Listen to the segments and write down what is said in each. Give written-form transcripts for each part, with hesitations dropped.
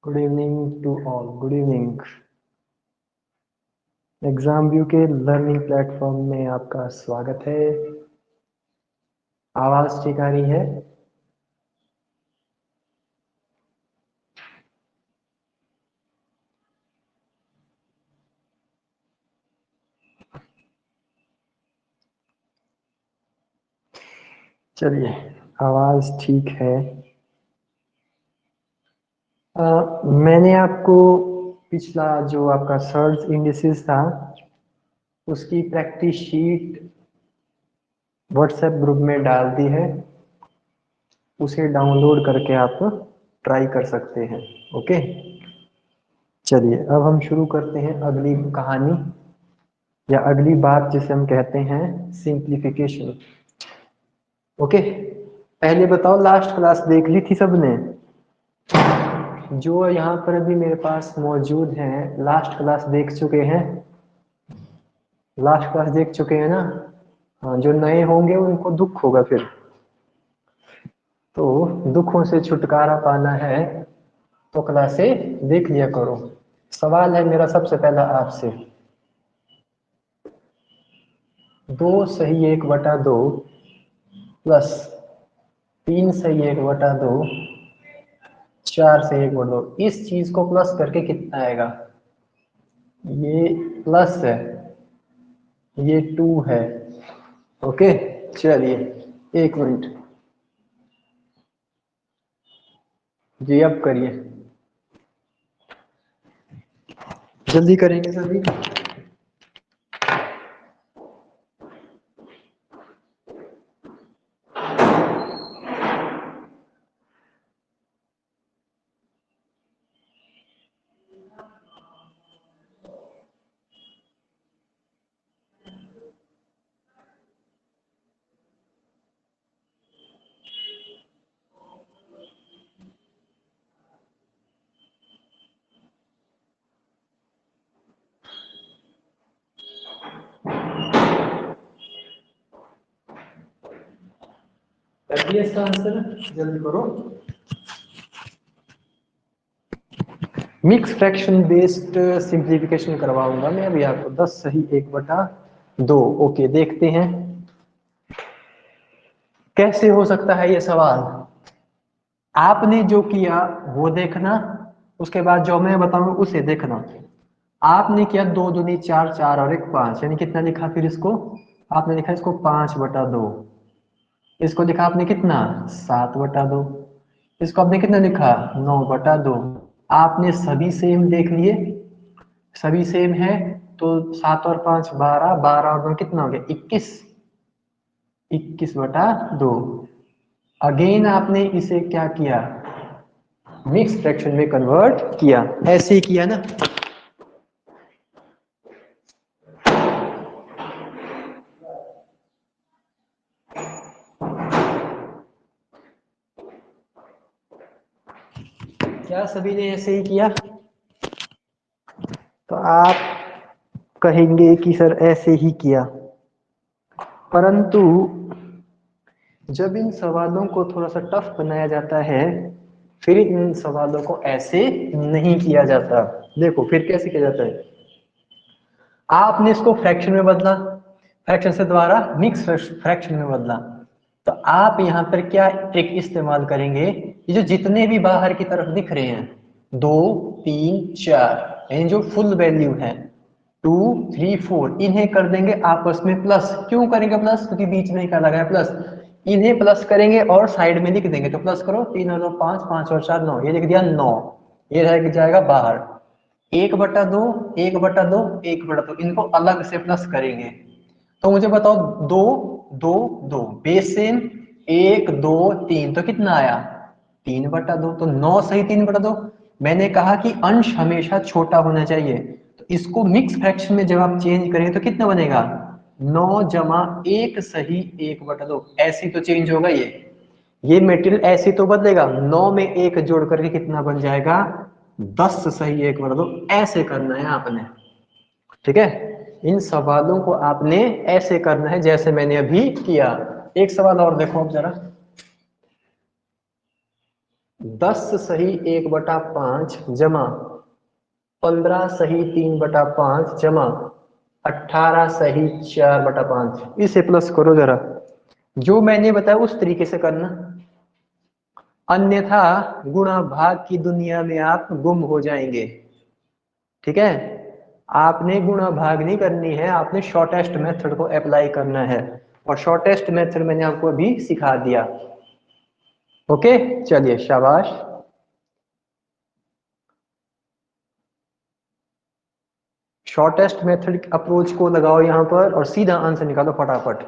Good evening to all. Good evening. Exam view के learning platform में आपका स्वागत है। आवाज ठीक आ रही है? चलिए, आवाज ठीक है। मैंने आपको पिछला जो आपका सर्च इंडिसेस था उसकी प्रैक्टिस शीट व्हाट्सएप ग्रुप में डाल दी है। उसे डाउनलोड करके आप ट्राई कर सकते हैं। ओके, चलिए अब हम शुरू करते हैं अगली कहानी या अगली बात जिसे हम कहते हैं सिंप्लीफिकेशन। ओके, पहले बताओ लास्ट क्लास देख ली थी सबने? जो यहाँ पर अभी मेरे पास मौजूद हैं लास्ट क्लास देख चुके हैं? लास्ट क्लास देख चुके हैं ना? हाँ, जो नए होंगे उनको दुख होगा फिर। तो दुखों से छुटकारा पाना है तो क्लासें देख लिया करो। सवाल है मेरा सबसे पहला आपसे, 2 सही 1/2 प्लस 3 सही 1/2 4 सही 1/2, इस चीज को प्लस करके कितना आएगा? ये प्लस है, ये 2 है। ओके, चलिए 1 मिनट जी, अब करिए, जल्दी करेंगे सभी। कर दिया इसका आंसर, जल्दी करो। मिक्स फ्रैक्शन बेस्ड सिंप्लीफिकेशन करवाऊंगा मैं अभी आपको। 10 सही 1/2। ओके, देखते हैं कैसे हो सकता है ये सवाल। आपने जो किया वो देखना, उसके बाद जो मैं बताऊंगा उसे देखना। आपने किया 2 दूनी 4, 4 और 1 5, यानी कितना लिखा फिर इसको? आपने लिखा इसको 5/2। इसको लिखा आपने कितना? 7/2। इसको आपने कितना लिखा? 9/2। आपने सभी सेम देख लिए, सभी सेम है तो 7 और 5 12, 12 और 2 कितना हो गया? 21, 21/2। अगेन आपने इसे क्या किया? मिक्स फ्रैक्शन में कन्वर्ट किया। ऐसे ही किया ना? क्या सभी ने ऐसे ही किया? तो आप कहेंगे कि सर ऐसे ही किया, परंतु जब इन सवालों को थोड़ा सा टफ बनाया जाता है फिर इन सवालों को ऐसे नहीं किया जाता। देखो फिर कैसे किया जाता है। आपने इसको फ्रैक्शन में बदला, फ्रैक्शन से द्वारा मिक्स फ्रैक्शन में बदला, तो आप यहाँ पर क्या ट्रिक इस्तेमाल करेंगे? ये जो जितने भी बाहर की तरफ दिख रहे हैं 2 3 4, यानी जो फुल वैल्यू है 2 3 4, इन्हें कर देंगे आपस में प्लस। क्यों करेंगे प्लस? क्योंकि बीच में क्या लगा है प्लस। इन्हें प्लस करेंगे और साइड में लिख देंगे, तो प्लस करो 3 और 2 5, 5 और 4 9, ये लिख दिया 9। ये रह जाएगा बाहर। 1/2, 1/2, 1/2, इनको अलग से प्लस करेंगे। तो मुझे बताओ 2 2 2 बेस सेम, 1 2 3, तो कितना आया? 3/2। तो 9 सही 3/2। मैंने कहा कि अंश हमेशा छोटा होना चाहिए, तो इसको मिक्स फ्रैक्शन में जब आप चेंज करेंगे तो कितना बनेगा? 9 जमा 1 सही 1/2, ऐसी तो चेंज होगा ये मेटेरियल ऐसे तो बदलेगा। 9 में 1 जोड़ करके कितना बन जाएगा? 10 सही 1/2। ऐसे करना है आपने, ठीक है? इन सवालों को आपने ऐसे करना है जैसे मैंने अभी किया। एक सवाल और देखो अब जरा, 10 सही 1/5 जमा 15 सही 3/5 जमा 18 सही 4/5। इसे प्लस करो जरा, जो मैंने बताया उस तरीके से करना, अन्यथा गुणा भाग की दुनिया में आप गुम हो जाएंगे। ठीक है, आपने गुणा भाग नहीं करनी है, आपने शॉर्टेस्ट मेथड को अप्लाई करना है, और शॉर्टेस्ट मेथड मैंने आपको अभी सिखा दिया। ओके, चलिए शाबाश। शॉर्टेस्ट मेथड अप्रोच को लगाओ यहां पर और सीधा आंसर निकालो फटाफट।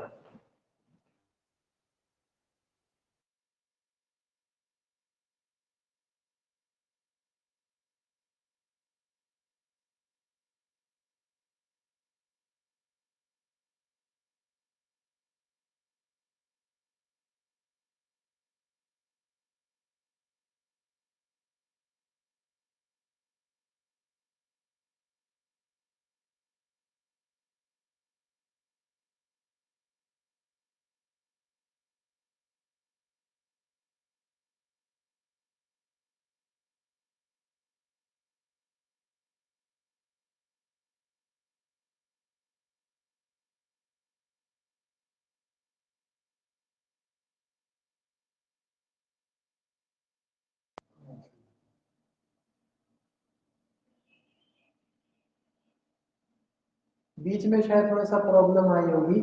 बीच में शायद थोड़ा सा प्रॉब्लम आई होगी।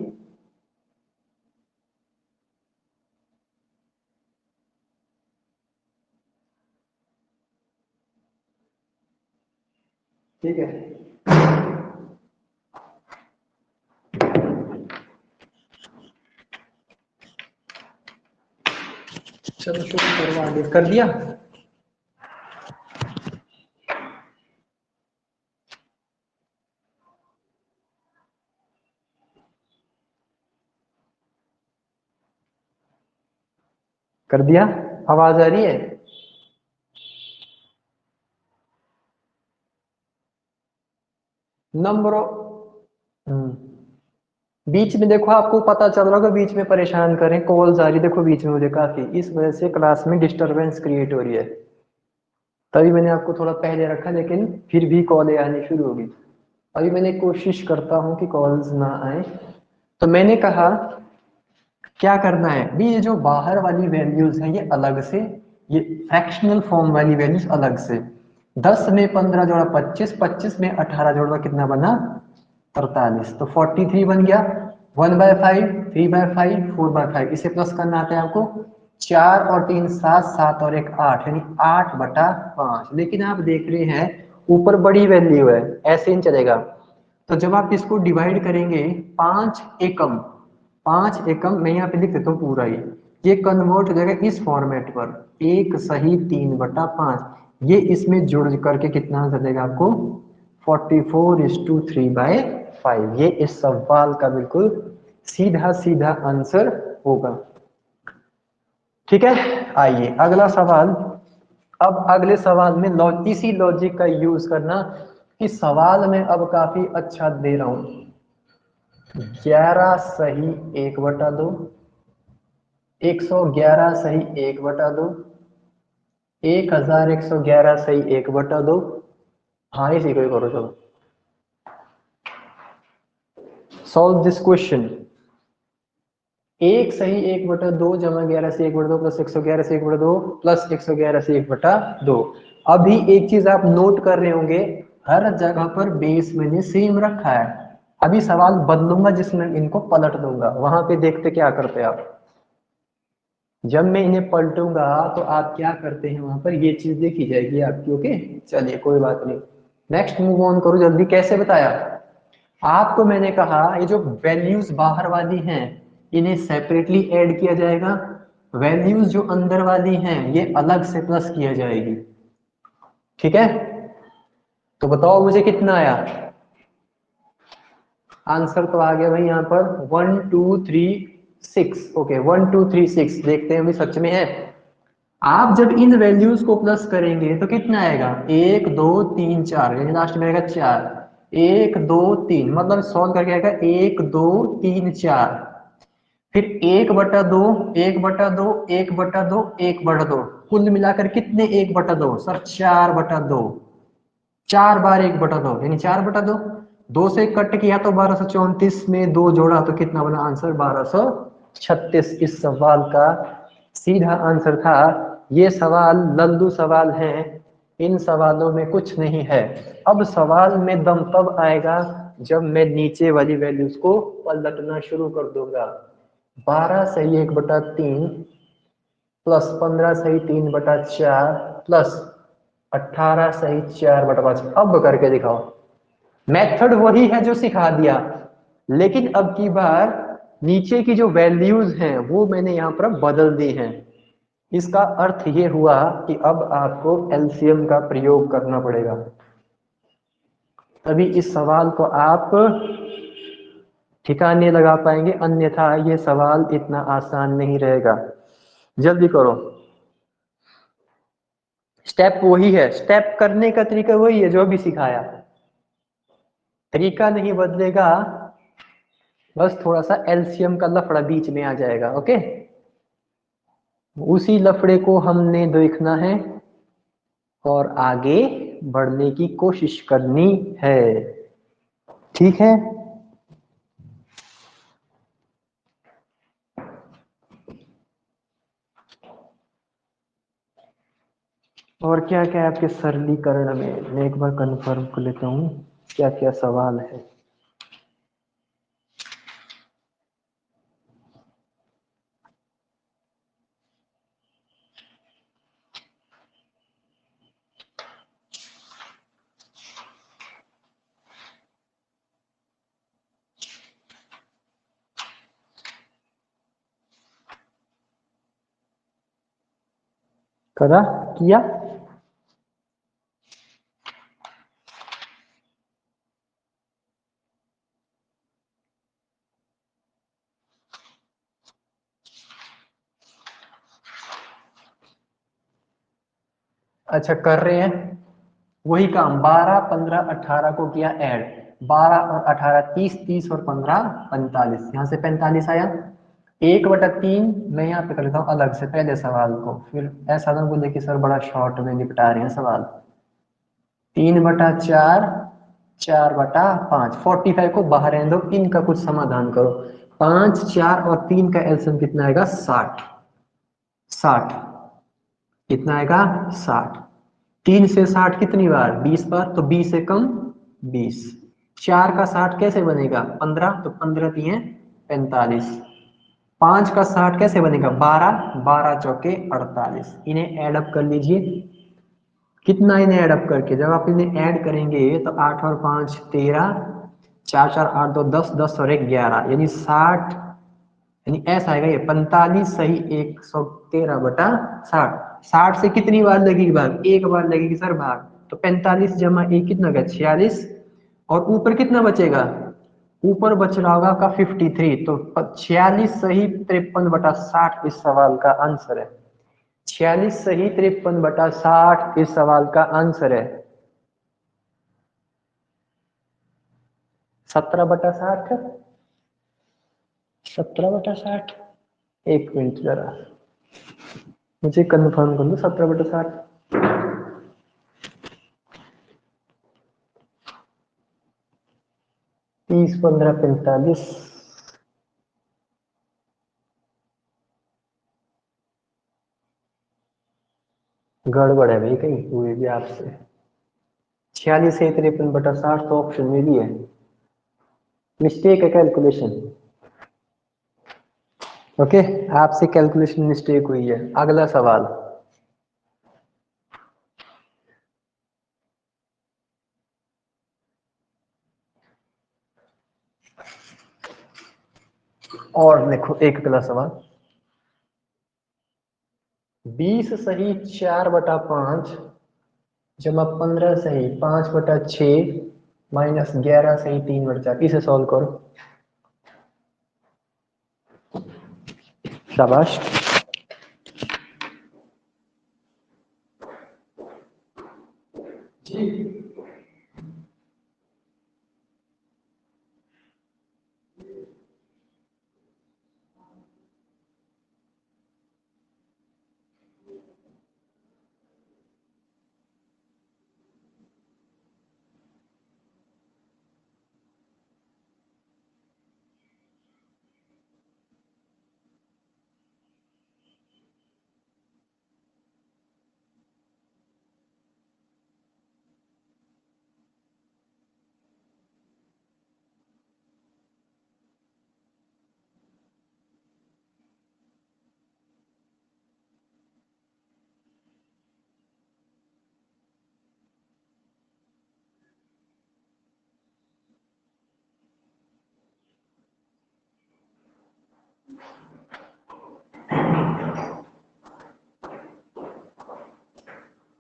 ठीक है, चलो शुरू करो, आगे कर दिया। कर दिया, आवाज आ रही है? नंबर बीच में देखो, आपको पता चल रहा होगा बीच में परेशान करें, कॉल्स आ रही देखो बीच में मुझे काफी, इस वजह से क्लास में डिस्टरबेंस क्रिएट हो रही है। तभी मैंने आपको थोड़ा पहले रखा, लेकिन फिर भी कॉलें आनी शुरू होगी। अभी मैंने कोशिश करता हूँ कि कॉल्स ना आए। तो मैंने कहा क्या करना है भी, ये जो बाहर वाली वैल्यूज है ये अलग से, ये फ्रैक्शनल फॉर्म वाली वैल्यूज अलग से। 10 में 15 जोड़ा 25, 25 में 18 जोड़ा कितना बना 43, तो 43 बन गया। 1/5, 3/5, 4/5, इसे प्लस करना आता है आपको। 4 और 3 7, 7 और 1 8, यानी 8/5। लेकिन आप देख रहे हैं ऊपर बड़ी वैल्यू है, ऐसे ही चलेगा। तो जब आप इसको डिवाइड करेंगे 5 एकम, 5 एकम मैं यहाँ पे लिख देता हूँ पूरा ही, ये कन्वर्ट हो जाएगा इस फॉर्मेट पर 1 सही 3/5। ये इसमें जुड़ करके कितना आंसर देगा आपको 44:3/5। ये इस सवाल का बिल्कुल सीधा सीधा आंसर होगा। ठीक है, आइए अगला सवाल। अब अगले सवाल में इसी लॉजिक का यूज करना, कि सवाल में अब काफी अच्छा दे रहा हूं। 11 सही 1/2, 111 सही 1/2, 1111 सही 1/2। हाँ इसी को ही करो, चलो सॉल्व दिस क्वेश्चन। 1 सही 1/2 जमा 11 से 1/2 प्लस 111 से 1/2 प्लस 111 से 1/2। अभी एक चीज आप नोट कर रहे होंगे, हर जगह पर बेस मैंने सेम रखा है। अभी सवाल बदलूंगा जिसमें इनको पलट दूंगा, वहां पे देखते क्या करते आप। जब मैं इन्हें पलटूंगा तो आप क्या करते हैं, वहां पर ये चीज देखी जाएगी आपकी। ओके, चलिए कोई बात नहीं, नेक्स्ट मूव ऑन करो जल्दी। कैसे बताया आपको, मैंने कहा ये जो वैल्यूज बाहर वाली हैं इन्हें सेपरेटली ऐड किया जाएगा, वैल्यूज जो अंदर वाली हैं ये अलग से प्लस किया जाएगी। ठीक है, तो बताओ मुझे कितना आया आंसर। तो आ गया भाई यहाँ पर 1 2 3 6। ओके 1 2 3 6, देखते हैं भी सच में है। आप जब इन वैल्यूज को प्लस करेंगे तो कितना आएगा 1 2 3 4, यानी लास्ट में आएगा 4। 1 2 3 मतलब सॉल्व करके आएगा 1 2 3 4। फिर 1/2, 1/2, 1/2, 1/2, कुल मिलाकर कितने 1/2 सर? 4/2। 4 बार 1/2 यानी 4/2। 2 से कट किया तो 1234 में 2 जोड़ा तो कितना बना आंसर? 1236। इस सवाल का सीधा आंसर था। ये सवाल लल्लू सवाल हैं, इन सवालों में कुछ नहीं है। अब सवाल में दम तब आएगा जब मैं नीचे वाली वैल्यूज को पलटना शुरू कर दूंगा। 12 सही 1/3 प्लस 15 सही 3/4 प्लस 18 सही 4/5। अब करके दिखाओ। मेथड वही है जो सिखा दिया, लेकिन अब की बार नीचे की जो वैल्यूज हैं वो मैंने यहाँ पर बदल दी हैं। इसका अर्थ ये हुआ कि अब आपको एलसीएम का प्रयोग करना पड़ेगा, तभी इस सवाल को आप ठिकाने लगा पाएंगे, अन्यथा ये सवाल इतना आसान नहीं रहेगा। जल्दी करो। स्टेप वही है, स्टेप करने का तरीका वही है जो अभी सिखाया, तरीका नहीं बदलेगा, बस थोड़ा सा एलसीएम का लफड़ा बीच में आ जाएगा। ओके, उसी लफड़े को हमने देखना है और आगे बढ़ने की कोशिश करनी है। ठीक है, और क्या क्या आपके सरलीकरण में, मैं एक बार कंफर्म कर लेता हूँ क्या क्या सवाल है। करा किया? अच्छा, कर रहे हैं वही काम। 12 15 18 को किया ऐड, 12 और 18 30, 30 और 15 45, यहाँ से 45 आया। 1/3 मैं यहाँ पे कर लेता हूँ अलग से पहले सवाल को, फिर ऐसा ना बोले कि सर बड़ा शॉर्ट में निपटा रहे हैं सवाल। 3/4, 4/5, 45 को बाहर रहने दो, इनका कुछ समाधान करो। 5, 4 और 3 का एलसीएम कितना आएगा? 60। 60 कितना आएगा? 60। 3 से 60 कितनी बार? 20 बार, तो 20 से कम 20। 4 का 60 कैसे बनेगा? 15, तो 15 दिए 45। 5 का 60 कैसे बनेगा? 12, 12 चौके 48। इन्हें ऐड अप कर लीजिए। कितना इन्हें ऐड अप करके? जब आप इन्हें ऐड करेंगे तो 8 और 5 13, 4 4 8 2 10, 10 और 1 11, यानी 60, यानी ऐसा आएगा ये 45 सही 113/60। 60 से कितनी बार लगेगी भाग? एक बार लगेगी सर भाग, तो 45 जमा 1 कितना होगा? 46। और ऊपर कितना बचेगा? ऊपर बच रहा होगा आपका 53, तो 46 सही 53/60 इस सवाल का आंसर है। 46 सही 53/60 इस सवाल का आंसर है। 17/60, 17/60, एक मिनट जरा मुझे कंफर्म कर लो। 17/60 30 15 45, गड़बड़ है भाई कहीं हुई भी आपसे। 46 से 53/60 तो ऑप्शन में भी है, मिस्टेक है कैलकुलेशन। ओके, आपसे कैलकुलेशन मिस्टेक हुई है। अगला सवाल। और देखो एक अगला सवाल। 20 सही 4/5 जमा 15 सही 5/6 माइनस 11 सही 3/4, इसे सॉल्व करो। शाबाश।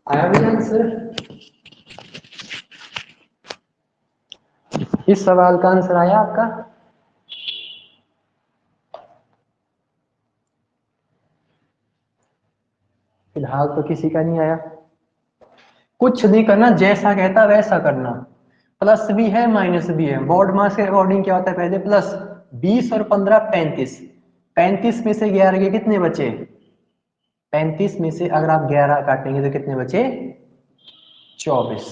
आया भी आंसर? इस सवाल का आंसर आया आपका? फिलहाल तो किसी का नहीं आया। कुछ नहीं करना, जैसा कहता वैसा करना। प्लस भी है माइनस भी है। बोर्ड मास के अकॉर्डिंग क्या होता है, पहले प्लस 20 और 15 35। 35 में से 11 के कितने बचे? 35 में से अगर आप 11 काटेंगे तो कितने बचे? 24।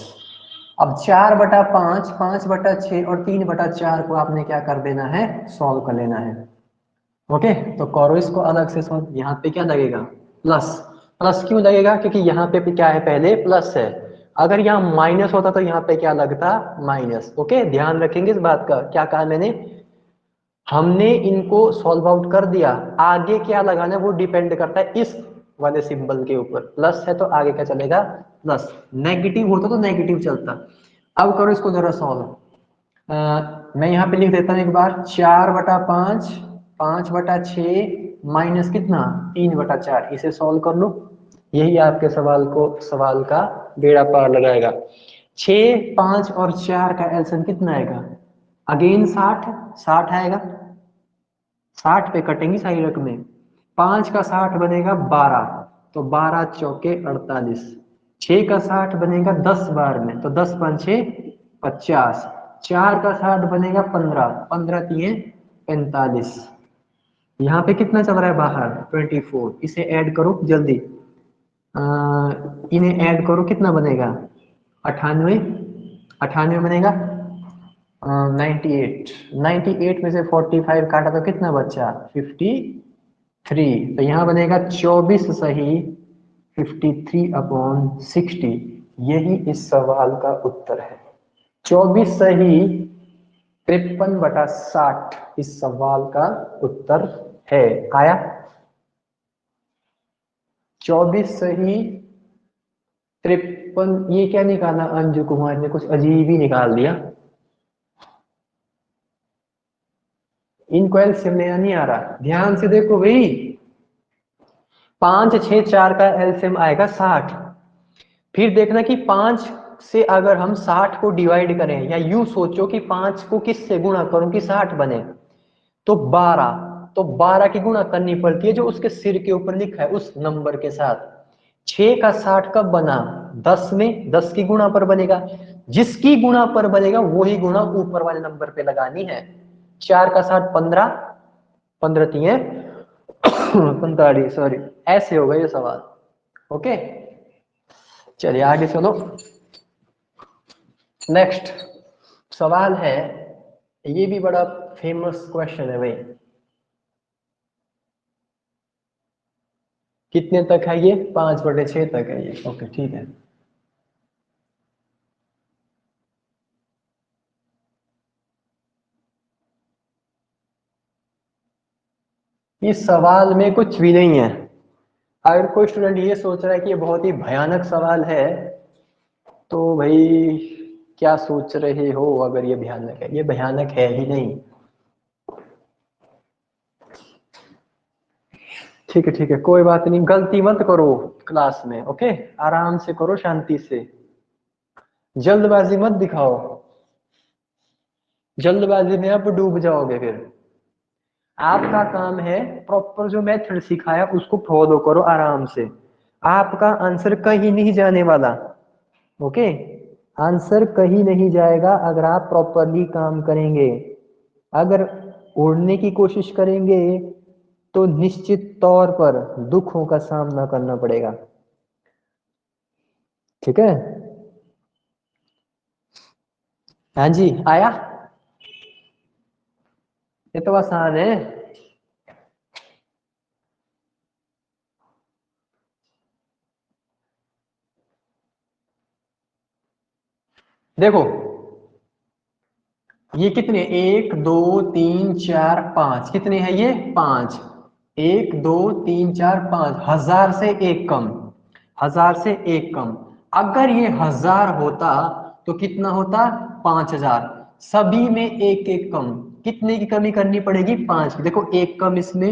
अब 4/5, 5/6 और 3/4 को आपने क्या कर देना है, सॉल्व कर लेना है। ओके, तो करो इसको अलग से सॉल्व। यहाँ पे क्या लगेगा? प्लस। प्लस क्यों लगेगा? क्योंकि यहाँ पे भी क्या है, पहले प्लस है। अगर यहाँ माइनस होता तो यहाँ पे क्या लगता? माइनस। ओके, ध्यान रखेंगे इस बात का। क्या कहा मैंने? हमने इनको सॉल्व आउट कर दिया, आगे क्या लगाना है वो डिपेंड करता है इस वाले सिंबल के ऊपर। प्लस है तो आगे क्या चलेगा? प्लस। नेगेटिव होता तो नेगेटिव चलता। अब करो इसको जरा सॉल्व। मैं यहाँ पे लिख देता हूँ एक बार। 4/5, 5/6 माइनस कितना? 3/4। इसे सॉल्व कर लो, यही आपके सवाल का बेड़ा पार लगाएगा। 6, 5 और 4 का एलसीएम कितना आएगा? अगेन 60। 60 आएगा। 60 पे कटेंगी सारी रकमें। 5 का 60 बनेगा 12, तो 12 चौके 48। 6 का 60 बनेगा 10 बार में, तो 10 5 50। 4 का 60 बनेगा 15, 15 3 45। यहाँ पे कितना चल रहा है बाहर? 24। इसे ऐड करो जल्दी। इन्हें ऐड करो, कितना बनेगा? 98। 98 बनेगा 98। 98 में से 45 काटा तो कितना बचा? 53। तो यहाँ बनेगा 24 सही 53/60। यही इस सवाल का उत्तर है। 24 सही 53/60 इस सवाल का उत्तर है। आया? 24 सही 53। ये क्या निकाला अंजू कुमार ने? कुछ अजीब ही निकाल दिया। इनको एलसीएम लेना नहीं आ रहा, ध्यान से देखो भाई। 5 6 4 का एलसीएम आएगा 60। फिर देखना कि 5 से अगर हम 60 को डिवाइड करें, या यूं सोचो कि 5 को किससे गुणा करूं कि 60 बने, तो 12। तो 12 की गुणा करनी पड़ती है जो उसके सिर के ऊपर लिखा है उस नंबर के साथ। 6 का 60 कब बना? 10 में। 10 की गुणा पर बनेगा। जिसकी गुणा पर बनेगा वही गुणा ऊपर वाले नंबर पे लगानी है। 4 का 60 15, 15 3 45। सॉरी, ऐसे होगा ये सवाल। ओके, चलिए आगे चलो। नेक्स्ट सवाल है, ये भी बड़ा फेमस क्वेश्चन है भाई। कितने तक है ये? 5/6 तक है ये। ओके ठीक है। इस सवाल में कुछ भी नहीं है। अगर कोई स्टूडेंट ये सोच रहा है कि ये बहुत ही भयानक सवाल है, तो भाई क्या सोच रहे हो? अगर ये भयानक है, ये भयानक है ही नहीं। ठीक है, कोई बात नहीं, गलती मत करो क्लास में। ओके, आराम से करो, शांति से, जल्दबाजी मत दिखाओ। जल्दबाजी में आप डूब जाओगे। फिर आपका काम है प्रॉपर जो मेथड सिखाया उसको फॉलो करो आराम से। आपका आंसर कहीं नहीं जाने वाला। ओके, आंसर कहीं नहीं जाएगा अगर आप प्रॉपरली काम करेंगे। अगर उड़ने की कोशिश करेंगे तो निश्चित तौर पर दुखों का सामना करना पड़ेगा। ठीक है? हाँ जी, आया? ये तो आसान है। देखो ये कितने, 1 2 3 4 5, कितने हैं ये? 5। 1 2 3 4 5, 1000 से एक कम। 1000 से एक कम। अगर ये 1000 होता तो कितना होता? 5000। सभी में एक एक कम, कितने की कमी करनी पड़ेगी? 5 की। देखो एक कम इसमें,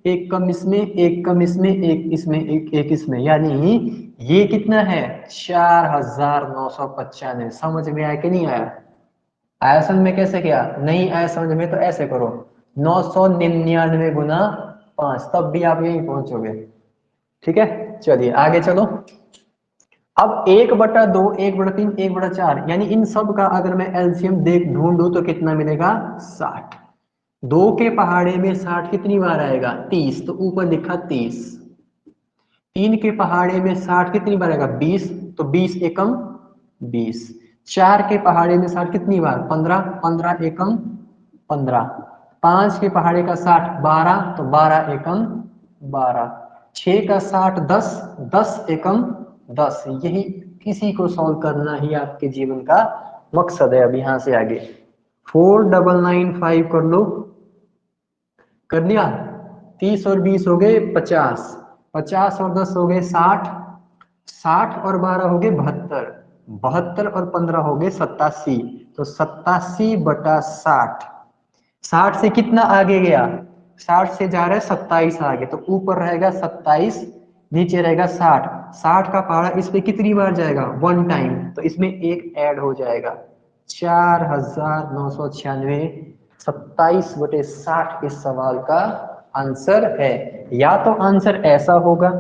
एक कम इसमें, एक कम इसमें, एक इसमें, एक इसमें, यानी ये कितना है? 4995। समझ में आया कि नहीं आया? आया समझ में? कैसे किया? नहीं आया समझ में तो ऐसे करो, 999 गुना 5, तब भी आप यहीं पहुंचोगे। ठीक है, चलिए आगे चलो। अब 1/2, 1/3, 1/4, यानी इन सब का अगर मैं एलसीएम देख ढूंढूं तो कितना मिलेगा? 60। 2 के पहाड़े में 60 कितनी बार आएगा? 30, तो ऊपर लिखा 30। 3 के पहाड़े में 60 कितनी बार आएगा? 20, तो 20 एकम 20। 4 के पहाड़े में 60 कितनी बार? 15, 15 एकम 15। 5 के पहाड़े का 60 12, तो 12 एकम 12। 6 का 60 10, 10 एकम 10। यही किसी को सॉल्व करना ही आपके जीवन का मकसद है। अब यहां से आगे 4995 कर लो, कर लिया। 30 और 20 हो गए 50, 50 और 10 हो गए 60, 60 और 12 हो गए 72, 72 और 15 हो गए 87, तो 87/60। 60 से कितना आगे गया? 60 से जा रहा है 27 आगे, तो ऊपर रहेगा 27, नीचे रहेगा 60। 60 का पहाड़ा इस पे कितनी बार जाएगा? 1 टाइम, तो इसमें एक ऐड हो जाएगा। 4996, 27/60 इस सवाल का आंसर है। या तो आंसर ऐसा होगा,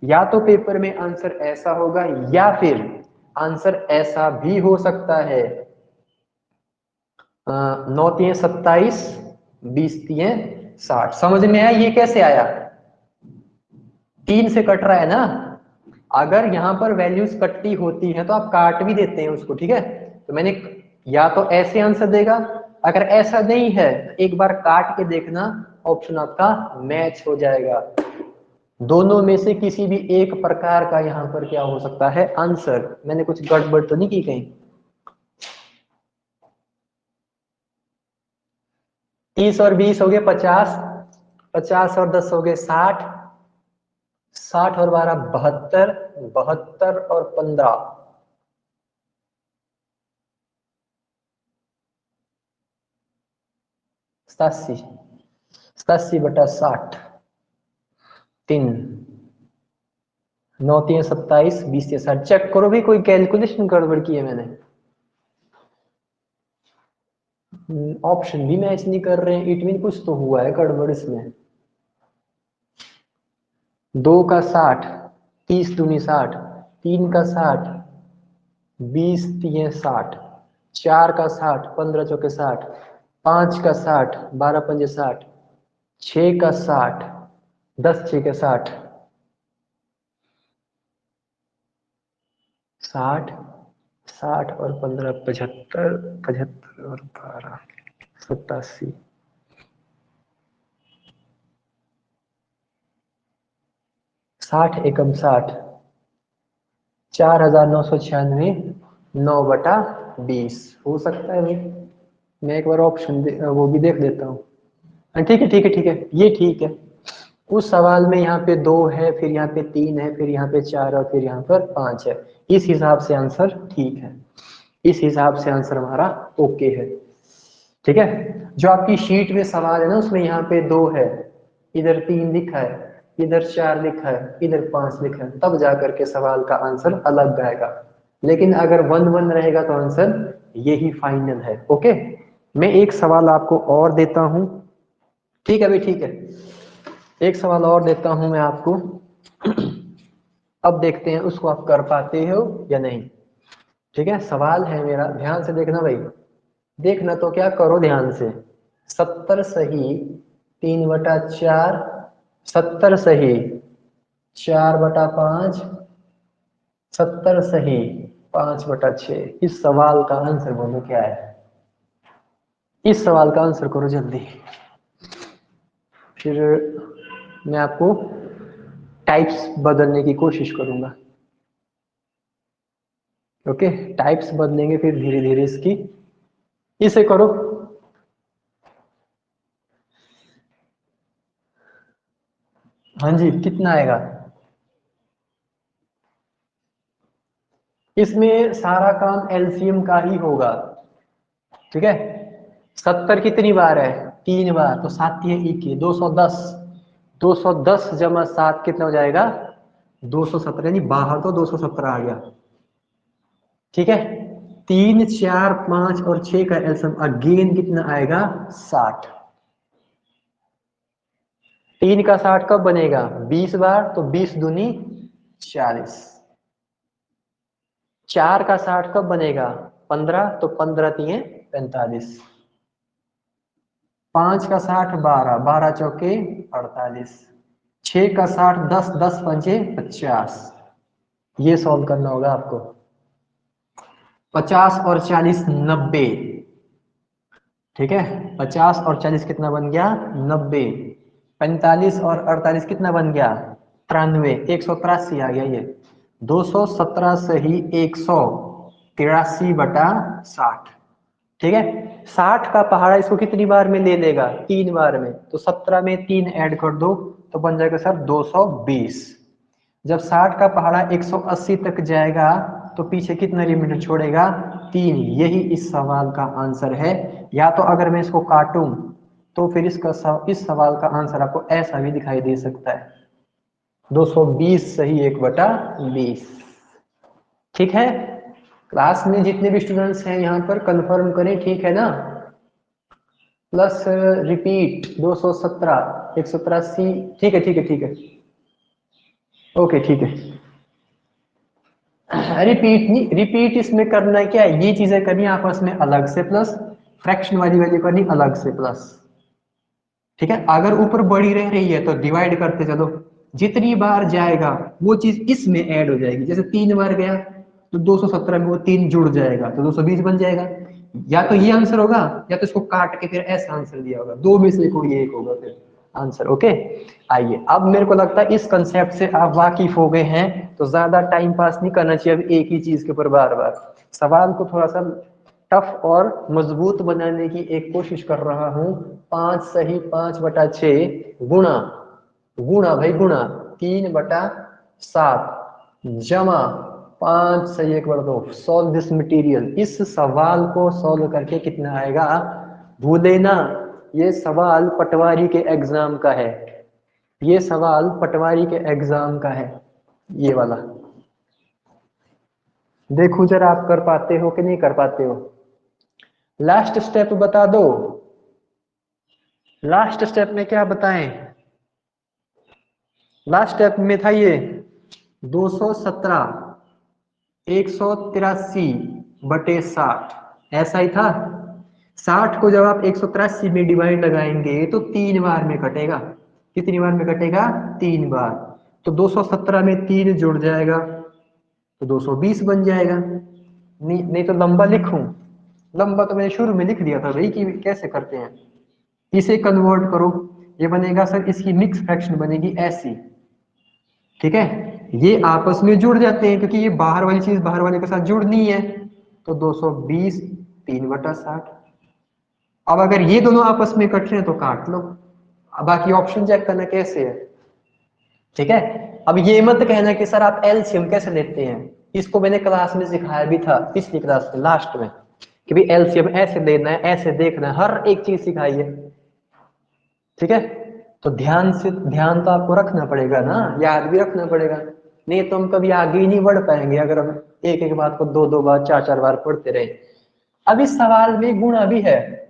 या तो पेपर में आंसर ऐसा होगा, या फिर आंसर ऐसा भी हो सकता है, 9 3 27, 20 3 60। समझ में आया ये कैसे आया? 3 से कट रहा है ना। अगर यहाँ पर वैल्यूज कटती होती है तो आप काट भी देते हैं उसको, ठीक है। तो मैंने या तो ऐसे आंसर देगा, अगर ऐसा नहीं है तो एक बार काट के देखना, ऑप्शन आपका मैच हो जाएगा। दोनों में से किसी भी एक प्रकार का यहाँ पर क्या हो सकता है? आंसर। मैंने कुछ गड़बड़ तो नहीं की कहीं? 30 और 20 हो गए 50, 50 और 10 हो गए 60, 60 और 12 72, 72 और 15 87, 87/60। 3, 9 3 27, 20 3 60। चेक करो भी कोई कैलकुलेशन गड़बड़ की है मैंने। ऑप्शन भी मैच नहीं कर रहे हैं, इट मीन कुछ तो हुआ है गड़बड़ इसमें। 2 का 60, 30 दूनी 60, 3 का 60, 20 3 60, 4 का 60, 15 चौके 60, 5 का 60, 12 पंजे 60, 6 का 60, 10 6 के 60, 60, 60 और 15 75, 75 और 12 87। 60 एकम 60, 4996, 9/20 हो सकता है भाई। मैं एक बार ऑप्शन वो भी देख लेता हूँ। ठीक है ठीक है ठीक है, ये ठीक है। उस सवाल में यहाँ पे 2 है, फिर यहाँ पे 3 है, फिर यहाँ पे 4 और फिर यहाँ पर 5 है। इस हिसाब से आंसर ठीक है, इस हिसाब से आंसर हमारा ओके है। ठीक है, जो आपकी शीट में सवाल है ना उसमें यहाँ पे 2 है, इधर 3 लिखा है, इधर 4 लिखा है, इधर 5 लिखा है, तब जाकर के सवाल का आंसर अलग आएगा। लेकिन अगर 1 1 रहेगा तो आंसर यही फाइनल है। ओके, मैं एक सवाल आपको और देता हूं। ठीक है भाई, ठीक है, एक सवाल और देता हूं मैं आपको। अब देखते हैं उसको आप कर पाते हो या नहीं। ठीक है, सवाल है मेरा, ध्यान से देखना भाई। देखना तो क्या, करो ध्यान से। 70 सही 3/4, 70 सही 4/5, 70 सही 5/6। इस सवाल का आंसर बोलो क्या है? इस सवाल का आंसर करो जल्दी, फिर मैं आपको टाइप्स बदलने की कोशिश करूंगा। ओके, टाइप्स बदलेंगे फिर धीरे धीरे इसकी। इसे करो। हाँ जी, कितना आएगा? इसमें सारा काम एलसीएम का ही होगा। ठीक है, 70 कितनी बार है? 3 बार, तो 7 है ई के 210। 210 जमा 7 कितना हो जाएगा? 217, यानी बाहर तो 217 आ गया। ठीक है, 3, 4, 5 और 6 का एलसीएम अगेन कितना आएगा? 60। 3 का 60 कब बनेगा? 20 बार, तो 20 दूनी 40। 4 का 60 कब बनेगा? 15, तो 15 तिये 45। 5 का 60 12, 12 चौके 48। 6 का 60 10, 10 पंजे 50। ये सॉल्व करना होगा आपको। 50 और 40 90। ठीक है, 50 और 40 कितना बन गया? 90। 45 और 48 कितना बन गया? 93। 183 आ गया ये। 217 सही 183 बटा 60। ठीक है, 60 का पहाड़ा इसको कितनी बार में ले लेगा? 3 बार में, तो 17 में 3 ऐड कर दो तो बन जाएगा सर 220। जब 60 का पहाड़ा 180 तक जाएगा तो पीछे कितना रिमाइंडर छोड़ेगा? 3। यही इस सवाल का आंसर है। या तो अगर मैं इसको काटूं तो फिर इस सवाल का आंसर आपको ऐसा भी दिखाई दे सकता है, 220 सही 1/20। ठीक है, क्लास में जितने भी स्टूडेंट्स हैं यहाँ पर कंफर्म करें, ठीक है ना? Plus repeat 217 183। ठीक है ठीक है ठीक है, ओके ठीक है। रिपीट नहीं, रिपीट इसमें करना क्या है? ये चीजें करनी आपस में अलग से प्लस, फ्रैक्शन वाली वैल्यू करनी अलग से प्लस। ठीक है, अगर ऊपर बड़ी रह रही है तो डिवाइड करते चलो, जितनी बार जाएगा वो चीज इसमें ऐड हो जाएगी। जैसे 3 बार गया तो 217 में वो 3 जुड़ जाएगा तो 220 बन जाएगा। या तो ये आंसर होगा या तो इसको काट के फिर ऐसा आंसर दिया होगा, दो में से कोई एक होगा फिर आंसर। ओके, आइए अब मेरे को लगता है इस कंसेप्ट से आप वाकिफ हो गए हैं, तो ज्यादा टाइम पास नहीं करना चाहिए अब एक ही चीज के ऊपर बार बार। सवाल को थोड़ा सा टफ और मजबूत बनाने की एक कोशिश कर रहा हूं। 5 सही 5/6 गुणा, गुणा भाई गुणा 3/7 जमा 5 सही 1/2। Solve this material. इस सवाल को सॉल्व करके कितना आएगा? भूले ना, ये सवाल पटवारी के एग्जाम का है। ये सवाल पटवारी के एग्जाम का है, ये वाला। देखो जरा आप कर पाते हो कि नहीं कर पाते हो। लास्ट स्टेप बता दो, लास्ट स्टेप में क्या बताएं? लास्ट स्टेप में था ये 217 183/60, ऐसा ही था। 60 को जब आप 183 में डिवाइड लगाएंगे तो 3 बार में कटेगा। कितनी बार में कटेगा? 3 बार। तो 217 में 3 जुड़ जाएगा तो 220 बन जाएगा। नहीं तो लंबा लिखूं? लंबा तो मैंने शुरू में लिख दिया था भाई कि कैसे करते हैं। इसे कन्वर्ट करो, ये बनेगा सर, इसकी मिक्स फ्रैक्शन बनेगी ऐसी। ठीक है, ये आपस में जुड़ जाते हैं क्योंकि ये बाहर वाली चीज बाहर वाले के साथ जुड़नी है, तो 220 3/60। अब अगर ये दोनों आपस में कट रहे हैं तो काट लो। अब बाकी ऑप्शन चेक करना कैसे है। ठीक है, अब ये मत कहना कि सर आप एलसीएम कैसे लेते हैं, इसको मैंने क्लास में सिखाया भी था पिछली क्लास में लास्ट में, कि भाई एलसीएम ऐसे लेना है ऐसे देखना है, हर एक चीज सिखाई है। ठीक है, तो ध्यान तो आपको रखना पड़ेगा ना, याद भी रखना पड़ेगा, नहीं तो हम कभी आगे ही नहीं बढ़ पाएंगे अगर हम एक एक बात को 2-2 बार 4-4 बार पढ़ते रहे। अब इस सवाल में गुणा भी है,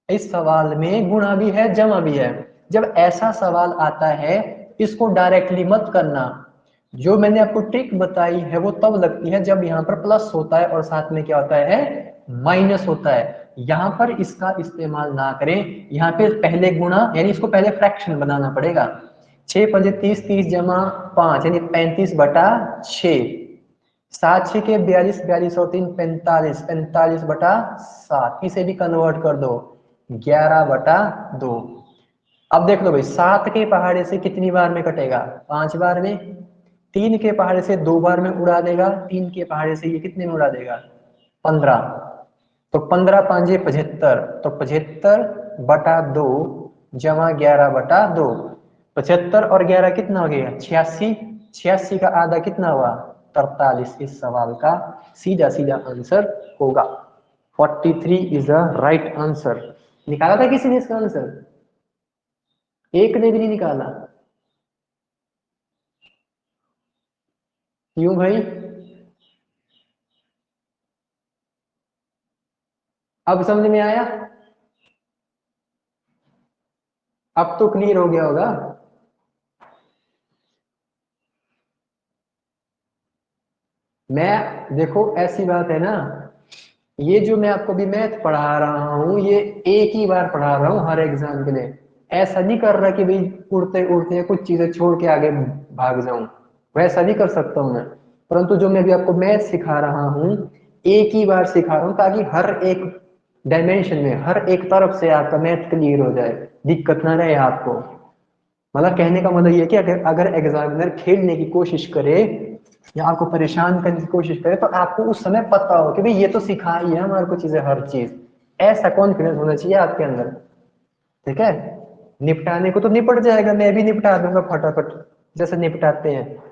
इस सवाल में गुणा भी है जमा भी है। जब ऐसा सवाल आता है इसको डायरेक्टली मत करना। जो मैंने आपको ट्रिक बताई है वो तब लगती है जब यहाँ पर प्लस होता है और साथ में क्या होता है? माइनस होता है। यहाँ पर इसका इस्तेमाल ना करें, यहाँ पे पहले गुणा यानी इसको पहले फ्रैक्शन बनाना पड़ेगा। 6 पंजे 30, 30 जमा 5 यानी 35/6। 7 6 के 42, 42 और 3 45, 45/7। इसे भी कन्वर्ट कर दो 11/2। अब देख लो भाई, 7 के पहाड़े से कितनी बार में कटेगा? 5 बार में। 3 के पहाड़े से 2 बार में उड़ा देगा, 3 के पहाड़े से ये कितने में उड़ा देगा? 15। तो 15 5 75, तो 75/2 जमा 11/2। 75 और 11 कितना हो गया? 86। 86 का आधा कितना हुआ? 43। इस सवाल का सीधा सीधा आंसर होगा। 43 इज द राइट आंसर। निकाला था किसी ने इसका आंसर? एक ने भी नहीं निकाला। क्यों भाई? अब समझ में आया? अब तो क्लियर हो गया होगा। मैं देखो ऐसी बात है ना, ये जो मैं आपको भी मैथ पढ़ा रहा हूँ ये एक ही बार पढ़ा रहा हूँ हर एग्जाम के लिए। ऐसा नहीं कर रहा कि भाई उड़ते उड़ते कुछ चीजें छोड़ के आगे भाग जाऊं, वैसा नहीं कर सकता हूँ मैं। परंतु जो मैं भी आपको मैथ सिखा रहा हूँ एक ही बार सिखा रहा हूँ ताकि हर एक डायमेंशन में हर एक तरफ से आपका मैथ क्लियर हो जाए, दिक्कत ना रहे आपको। मतलब कहने का मतलब ये कि अगर एग्जामिनर खेलने की कोशिश करे या आपको परेशान करने की कोशिश करे तो आपको उस समय पता हो कि भाई ये तो सिखा ही है हमारे को चीजें हर चीज। ऐसा कॉन्फिडेंस होना चाहिए आपके अंदर। ठीक है, निपटाने को तो निपट जाएगा, मैं भी निपटा दूंगा फटाफट जैसे निपटाते हैं।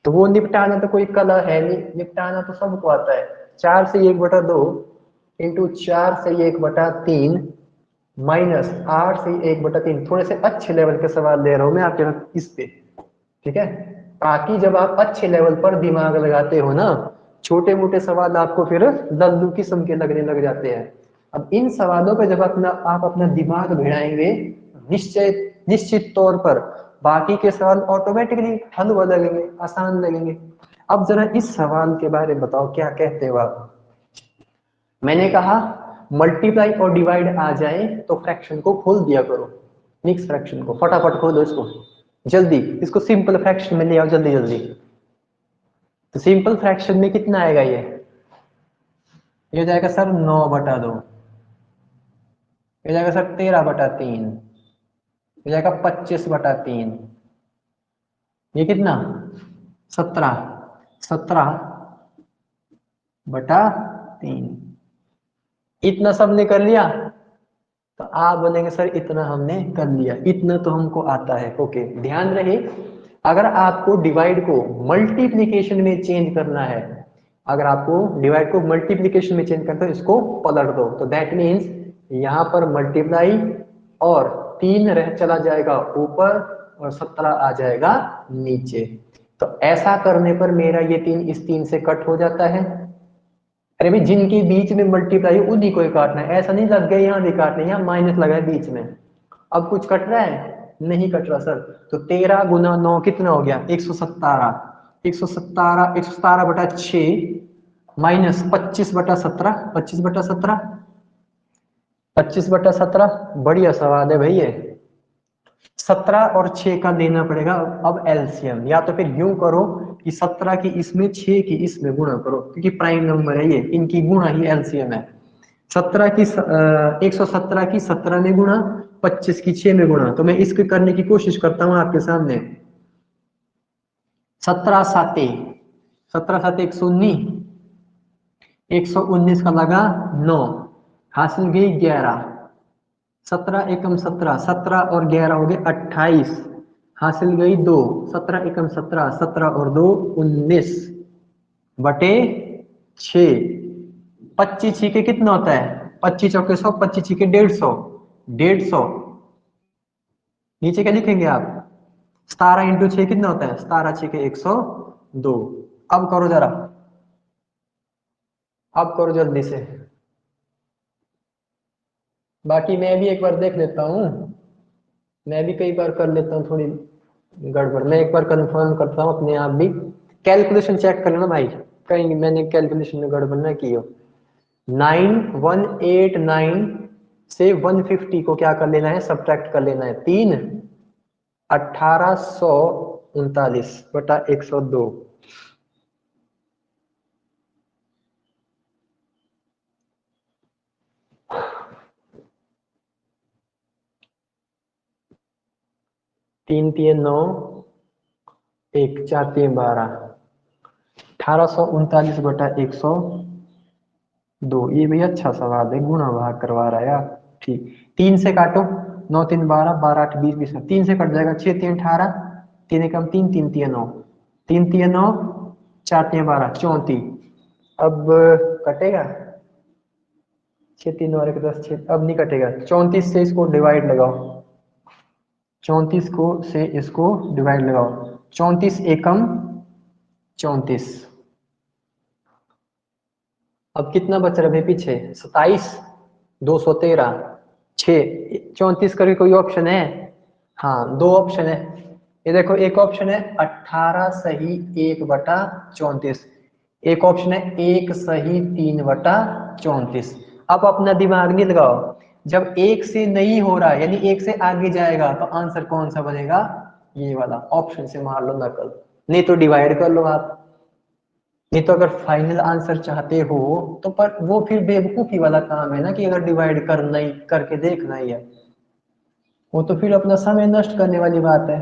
तो वो निपटाना तो कोई कला है नहीं, निपटाना तो सबको आता है। 4 से 1/2 इंटू 4 से 1/3 माइनस 8 से 1/3। थोड़े से अच्छे लेवल के सवाल दे रहा हूं मैं आपके इस पे। ठीक है, ताकि जब आप अच्छे लेवल पर दिमाग लगाते हो ना, छोटे मोटे सवाल आपको फिर लल्लू किस्म के लगने लग जाते हैं। अब इन सवालों पे जब आप अपना दिमाग भिड़ाएंगे निश्चय निश्चित तौर पर बाकी के सवाल ऑटोमेटिकली हल हो लगेंगे, आसान लगेंगे। अब जरा इस सवाल के बारे में बताओ क्या कहते हो आप। मैंने कहा मल्टीप्लाई और डिवाइड आ जाए तो फ्रैक्शन को खोल दिया करो, मिक्स फ्रैक्शन को फटाफट खोलो इसको जल्दी, इसको सिंपल फ्रैक्शन में ले आओ जल्दी जल्दी। तो सिंपल फ्रैक्शन में कितना आएगा ये हो जाएगा सर 9/2, ये जाएगा सर 13/3, ये जाएगा 25/3, ये कितना 17/3। इतना सबने कर लिया तो आप बोलेंगे सर इतना हमने कर लिया, इतना तो हमको आता है। ओके, ध्यान रहे अगर आपको डिवाइड को मल्टीप्लिकेशन में चेंज करना है, अगर आपको डिवाइड को मल्टीप्लिकेशन में चेंज करना है तो इसको पलट दो। तो दैट मीन्स यहाँ पर मल्टीप्लाई और 3 रह चला जाएगा ऊपर और 17 आ जाएगा नीचे। तो ऐसा करने पर मेरा ये 3 इस 3 से कट हो जाता है। अरे भाई जिनके बीच में मल्टीप्लाई उन्हीं को ही काटना है, ऐसा नहीं लग गया यहाँ भी काटना, यहाँ माइनस लगा है बीच में। अब कुछ कट रहा है? नहीं कट रहा सर। तो 13 × 9 कितना हो गया 117, 117/6 माइनस 25/17, 25/17, 25/17। बढ़िया सवाल है भाई ये। 17 और 6 का लेना पड़ेगा अब एलसीएम, या तो फिर यूं करो कि 17 की इसमें 6 की इसमें गुणा करो क्योंकि प्राइम नंबर है ये, इनकी गुणा ही एलसीएम है। 117 की 17 में गुणा, 25 की 6 में गुणा। तो मैं इसके करने की कोशिश करता हूं आपके सामने। 17 119, 119 का लगा 9, हासिल गई 11। 17 एकम 17, 17 और 11 हो गए 28, हासिल गई 2। 17 एकम 17, 17 और 2 19/6। 25 छीके कितना होता है? 25 चौके 100, 25 छीके 150, 150। नीचे क्या लिखेंगे आप? 17 × 6 कितना होता है? 17 छीके 102। अब करो जरा, अब करो जल्दी से। बाकी मैं भी एक बार देख लेता हूँ, मैं भी कई बार कर लेता हूँ थोड़ी गड़बड़। मैं एक बार कंफर्म करता हूँ अपने आप भी। कैलकुलेशन चेक कर लेना भाई, कहीं मैंने कैलकुलेशन में गड़बड़ ना की हो। 9189 से 150 को क्या कर लेना है? सब्ट्रैक्ट कर लेना है। 3 1839/102। तीन 3 9, 1 4 3 12, 1839/102। ये भी अच्छा सवाल है, गुणा भाग करवा रहा है यार। ठीक, 3 से काटो, 9 3 12, 12 8 20 20, 3 से कट जाएगा। 6 3 18, 3 एकम 3, 3 3 9, 3 3 9, 4 3 12 34। अब कटेगा 6 3 और 1 10 6, अब नहीं कटेगा। 34 से इसको डिवाइड लगाओ, 34 को से इसको डिवाइड लगाओ, 34 एकम 34। अब कितना बच रहा है पीछे, 27, 213, 6, 34 का भी कोई ऑप्शन है? हाँ, दो ऑप्शन है। ये देखो, एक ऑप्शन है 18 सही 1/34, एक ऑप्शन है 1 सही 3/34। अब अपना दिमाग नहीं लगाओ, जब एक से नहीं हो रहा यानी एक से आगे जाएगा तो आंसर कौन सा बनेगा, ये वाला ऑप्शन से मार लो नकल, नहीं तो डिवाइड कर लो आप। नहीं तो अगर फाइनल आंसर चाहते हो तो, पर वो फिर बेवकूफी वाला काम है ना कि अगर डिवाइड करना ही करके देखना ही है, वो तो फिर अपना समय नष्ट करने वाली बात है।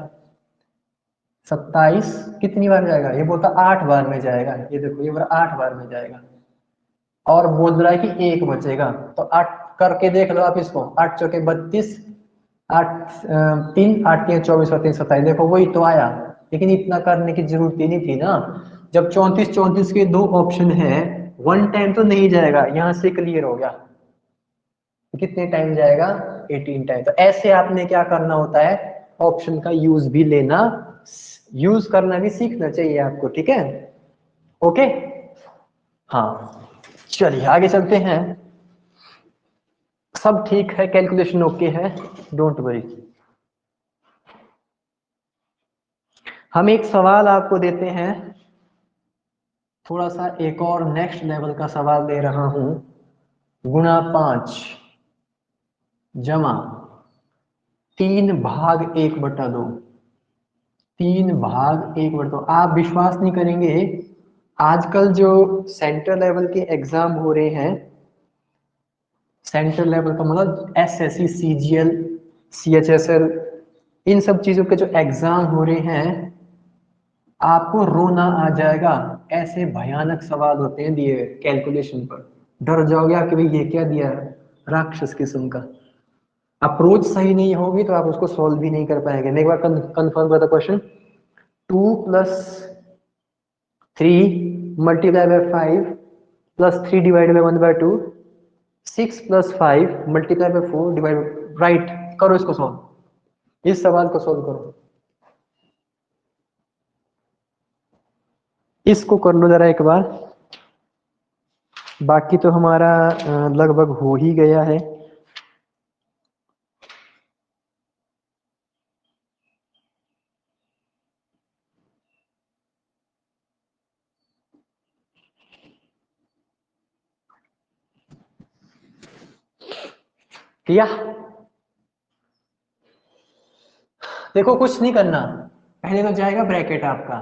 27 कितनी बार जाएगा, ये बोलता 8 बार में जाएगा, ये देखो ये बार 8 बार में जाएगा, और बोल रहा है कि एक बचेगा, तो 8 करके देख लो आप इसको, 8 चौके 32, 8 3 8 3 24 और 3 27, देखो वही तो आया। लेकिन इतना करने की जरूरत ही नहीं थी ना, जब 34 34 के दो ऑप्शन है, वन टाइम तो नहीं जाएगा, यहां से क्लियर हो गया। कितने टाइम जाएगा, 18 टाइम। तो ऐसे आपने क्या करना होता है, ऑप्शन का यूज भी लेना, यूज करना भी सीखना चाहिए आपको, ठीक है। ओके, हाँ चलिए आगे चलते हैं। सब ठीक है, कैलकुलेशन ओके है, डोंट वरी। हम एक सवाल आपको देते हैं, थोड़ा सा एक और नेक्स्ट लेवल का सवाल दे रहा हूं। गुणा 5 जमा 3/1/2, 3/1/2। आप विश्वास नहीं करेंगे, आजकल जो सेंट्रल लेवल के एग्जाम हो रहे हैं, सेंट्रल लेवल का मतलब एसएससी सीजीएल सीएचएसएल, इन सब चीजों के जो एग्जाम हो रहे हैं, आपको रोना आ जाएगा, ऐसे भयानक सवाल होते हैं दिए कैलकुलेशन पर, डर जाओगे कि भाई ये क्या दिया, राक्षस किस्म का। अप्रोच सही नहीं होगी तो आप उसको सॉल्व भी नहीं कर पाएंगे। मैं एक बार कंफर्म करता question, 2+3 multiply by 5 +3 divide by 1/2, 6+5 multiply by 4 divide, right. करो इसको सॉल्व, इस सवाल को सॉल्व करो, इसको कर लो जरा एक बार। बाकी तो हमारा लगभग हो ही गया है। किया, देखो कुछ नहीं करना, पहले तो जाएगा ब्रैकेट आपका,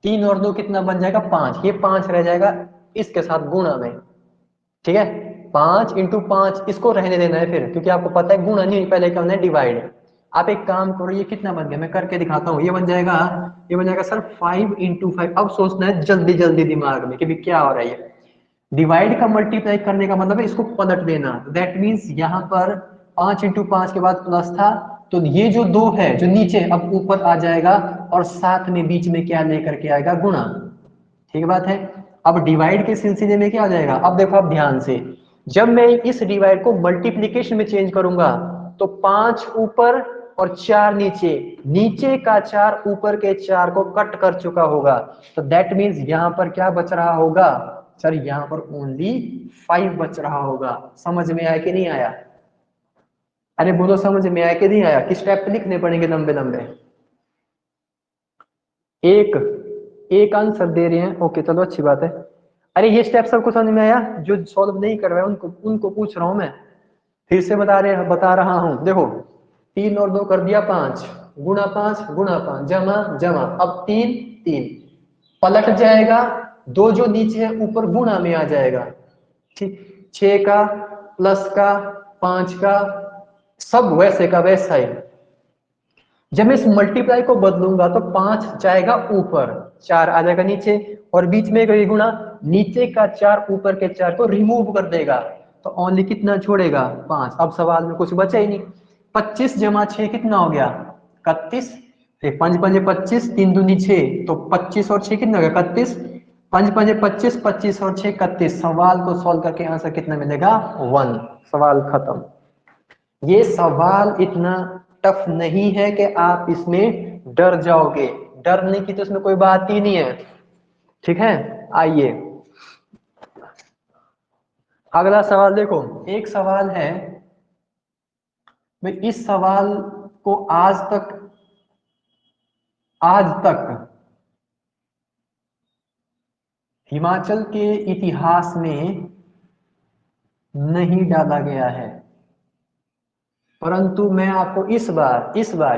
3 और 2 कितना बन जाएगा, 5, ये 5 रह जाएगा इसके साथ गुणा में, ठीक है। 5 × 5 इसको रहने देना है फिर, क्योंकि आपको पता है गुणा नहीं, पहले करना है डिवाइड। आप एक काम करो, ये कितना बन गया मैं करके दिखाता हूँ, ये बन जाएगा सर 5 × 5। अब सोचना है जल्दी जल्दी दिमाग में कि भी क्या हो रहा है, डिवाइड का मल्टीप्लाई करने का मतलब है इसको पलट देना, दैट मीन्स यहाँ पर 5 × 5 के बाद प्लस था, तो ये जो 2 है जो नीचे अब ऊपर आ जाएगा, और साथ में बीच में क्या लेकर के आएगा, गुणा, ठीक बात है। अब डिवाइड के सिलसिले में क्या आ जाएगा, अब देखो आप ध्यान से, जब मैं इस डिवाइड को मल्टीप्लीकेशन में चेंज करूंगा तो 5 ऊपर और 4 नीचे, नीचे का 4 ऊपर के 4 को कट कर चुका होगा, तो दैट मीन्स यहाँ पर क्या बच रहा होगा, सर यहाँ पर ओनली 5 बच रहा होगा। समझ में आया कि नहीं आया, अरे बोलो समझ में आया कि नहीं आया, किस टाइप पे लिखने पड़ेंगे लंबे लंबे, एक एक आंसर दे रहे हैं, ओके चलो अच्छी बात है। अरे ये स्टेप सबको समझ में आया, जो सॉल्व नहीं कर रहे हैं उनको उनको पूछ रहा हूं मैं, फिर से बता रहा हूं। देखो 3 और 2 कर दिया 5, गुणा 5 जमा जमा, अब 3 3 पलट जाएगा, 2 जो नीचे है ऊपर गुणा में आ जाएगा, ठीक। 6 का प्लस का 5 का सब वैसे का वैसा ही। जब मैं इस मल्टीप्लाई को बदलूंगा तो 5 जाएगा ऊपर, 4 आ जाएगा नीचे, और बीच में कभी गुणा, नीचे का 4 ऊपर के 4 को रिमूव कर देगा, तो ओनली कितना छोड़ेगा, 5। अब सवाल में कुछ बचा ही नहीं। 25 जमा 6 कितना हो गया, 31, 5 5 25, 3 दूनी 6, तो 25 और 6 कितना हो गया, 31। 5 5 25, 25 और 6 31। सवाल को सॉल्व करके आंसर कितना मिलेगा? 1। सवाल खत्म। ये सवाल इतना टफ नहीं है कि आप इसमें डर जाओगे, डरने की तो इसमें कोई बात ही नहीं है। ठीक है, आइए अगला सवाल देखो। एक सवाल है भाई, इस सवाल को आज तक हिमाचल के इतिहास में नहीं डाला गया है, परंतु मैं आपको इस बार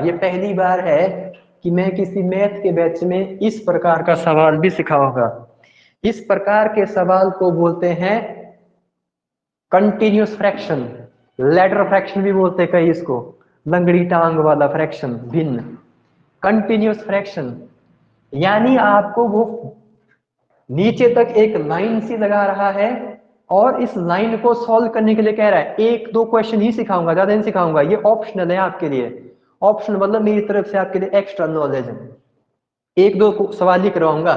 ये पहली बार है कि मैं किसी मैथ के बैच में इस प्रकार का सवाल भी सिखाऊंगा। इस प्रकार के सवाल को बोलते हैं कंटिन्यूस फ्रैक्शन, लैडर फ्रैक्शन भी बोलते हैं कई इसको, लंगड़ी टांग वाला फ्रैक्शन, भिन्न। कंटिन्यूस फ्रैक्शन यानी आपको वो नीचे तक एक लाइन सी लगा रहा है और इस लाइन को सॉल्व करने के लिए कह रहा है। एक दो क्वेश्चन ही सिखाऊंगा, ज्यादा नहीं सिखाऊंगा, ये ऑप्शनल है आपके लिए। ऑप्शनल मतलब मेरी तरफ से आपके लिए एक्स्ट्रा नॉलेज है, एक दो सवाल ही करवाऊंगा।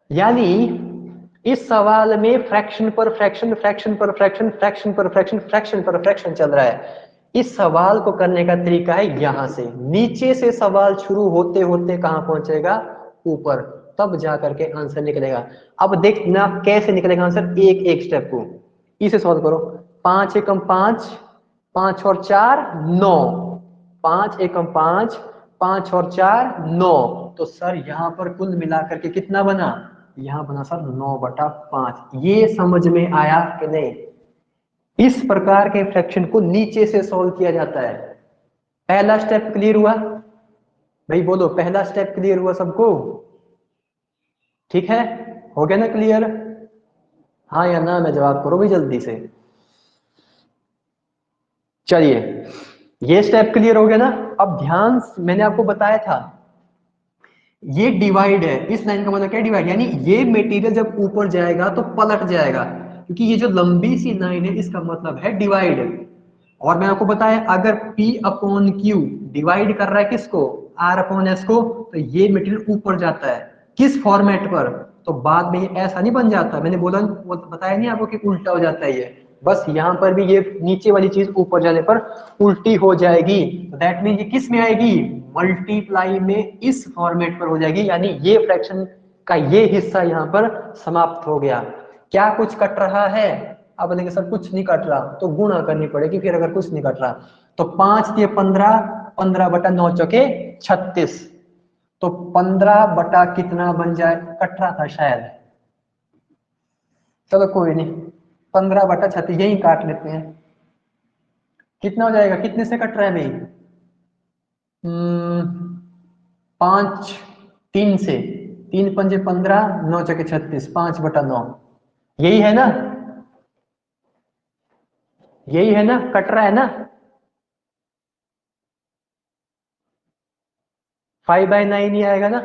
यानी इस सवाल में फ्रैक्शन पर फ्रैक्शन, फ्रैक्शन पर फ्रैक्शन, फ्रैक्शन पर फ्रैक्शन, फ्रैक्शन पर फ्रैक्शन चल रहा है। इस सवाल को करने का तरीका है यहां से, नीचे से सवाल शुरू होते होते कहां पहुंचेगा? ऊपर, तब जाकर के आंसर निकलेगा। अब देखना कैसे निकलेगा आंसर, एक एक स्टेप को इसे सॉल्व करो। 5 एकम 5, 5 और 4 9, 5 एकम 5, 5 और 4 9। तो सर यहां पर कुल मिलाकर के कितना बना? यहां बना सर 9/5। ये समझ में आया कि नहीं? इस प्रकार के फ्रैक्शन को नीचे से सॉल्व किया जाता है। पहला स्टेप क्लियर हुआ भाई? बोलो, पहला स्टेप क्लियर हुआ सबको? ठीक है, हो गया ना क्लियर? हाँ या ना में जवाब करो भाई जल्दी से। चलिए, ये स्टेप क्लियर हो गया ना? अब ध्यान, मैंने आपको बताया था ये डिवाइड है। इस लाइन का मतलब क्या? डिवाइड, यानी ये मटेरियल जब ऊपर जाएगा तो पलट जाएगा, क्योंकि ये जो लंबी सी लाइन है इसका मतलब है डिवाइड। और मैं आपको बताया अगर P अपॉन Q डिवाइड कर रहा है किसको? R अपॉन S को, तो ये मटेरियल ऊपर जाता है। किस फॉर्मेट पर? तो बाद में ये ऐसा नहीं बन जाता, मैंने बोला बताया नहीं आपको कि उल्टा हो जाता है ये। बस यहाँ पर भी ये नीचे वाली चीज ऊपर जाने पर उल्टी हो जाएगी। दैट मीन ये किस में आएगी? मल्टीप्लाई में इस फॉर्मेट पर हो जाएगी, यानी ये फ्रैक्शन का ये हिस्सा यहाँ पर समाप्त हो गया। क्या कुछ कट रहा है? अब बोलेंगे सर कुछ नहीं कट रहा, तो गुणा करनी पड़ेगी फिर, अगर कुछ नहीं कट रहा तो 5 के 15, 15/9 चौके 36। तो 15 बटा कितना बन जाए? कट रहा था शायद, चलो कोई नहीं, 15/36 यही काट लेते हैं। कितना हो जाएगा? कितने से कट रहा है भाई? 5 3 से, 3 पंजे 15, 9 चौके 36, 5/9। यही है ना? यही है ना? कट रहा है ना? 5/9 ही आएगा ना?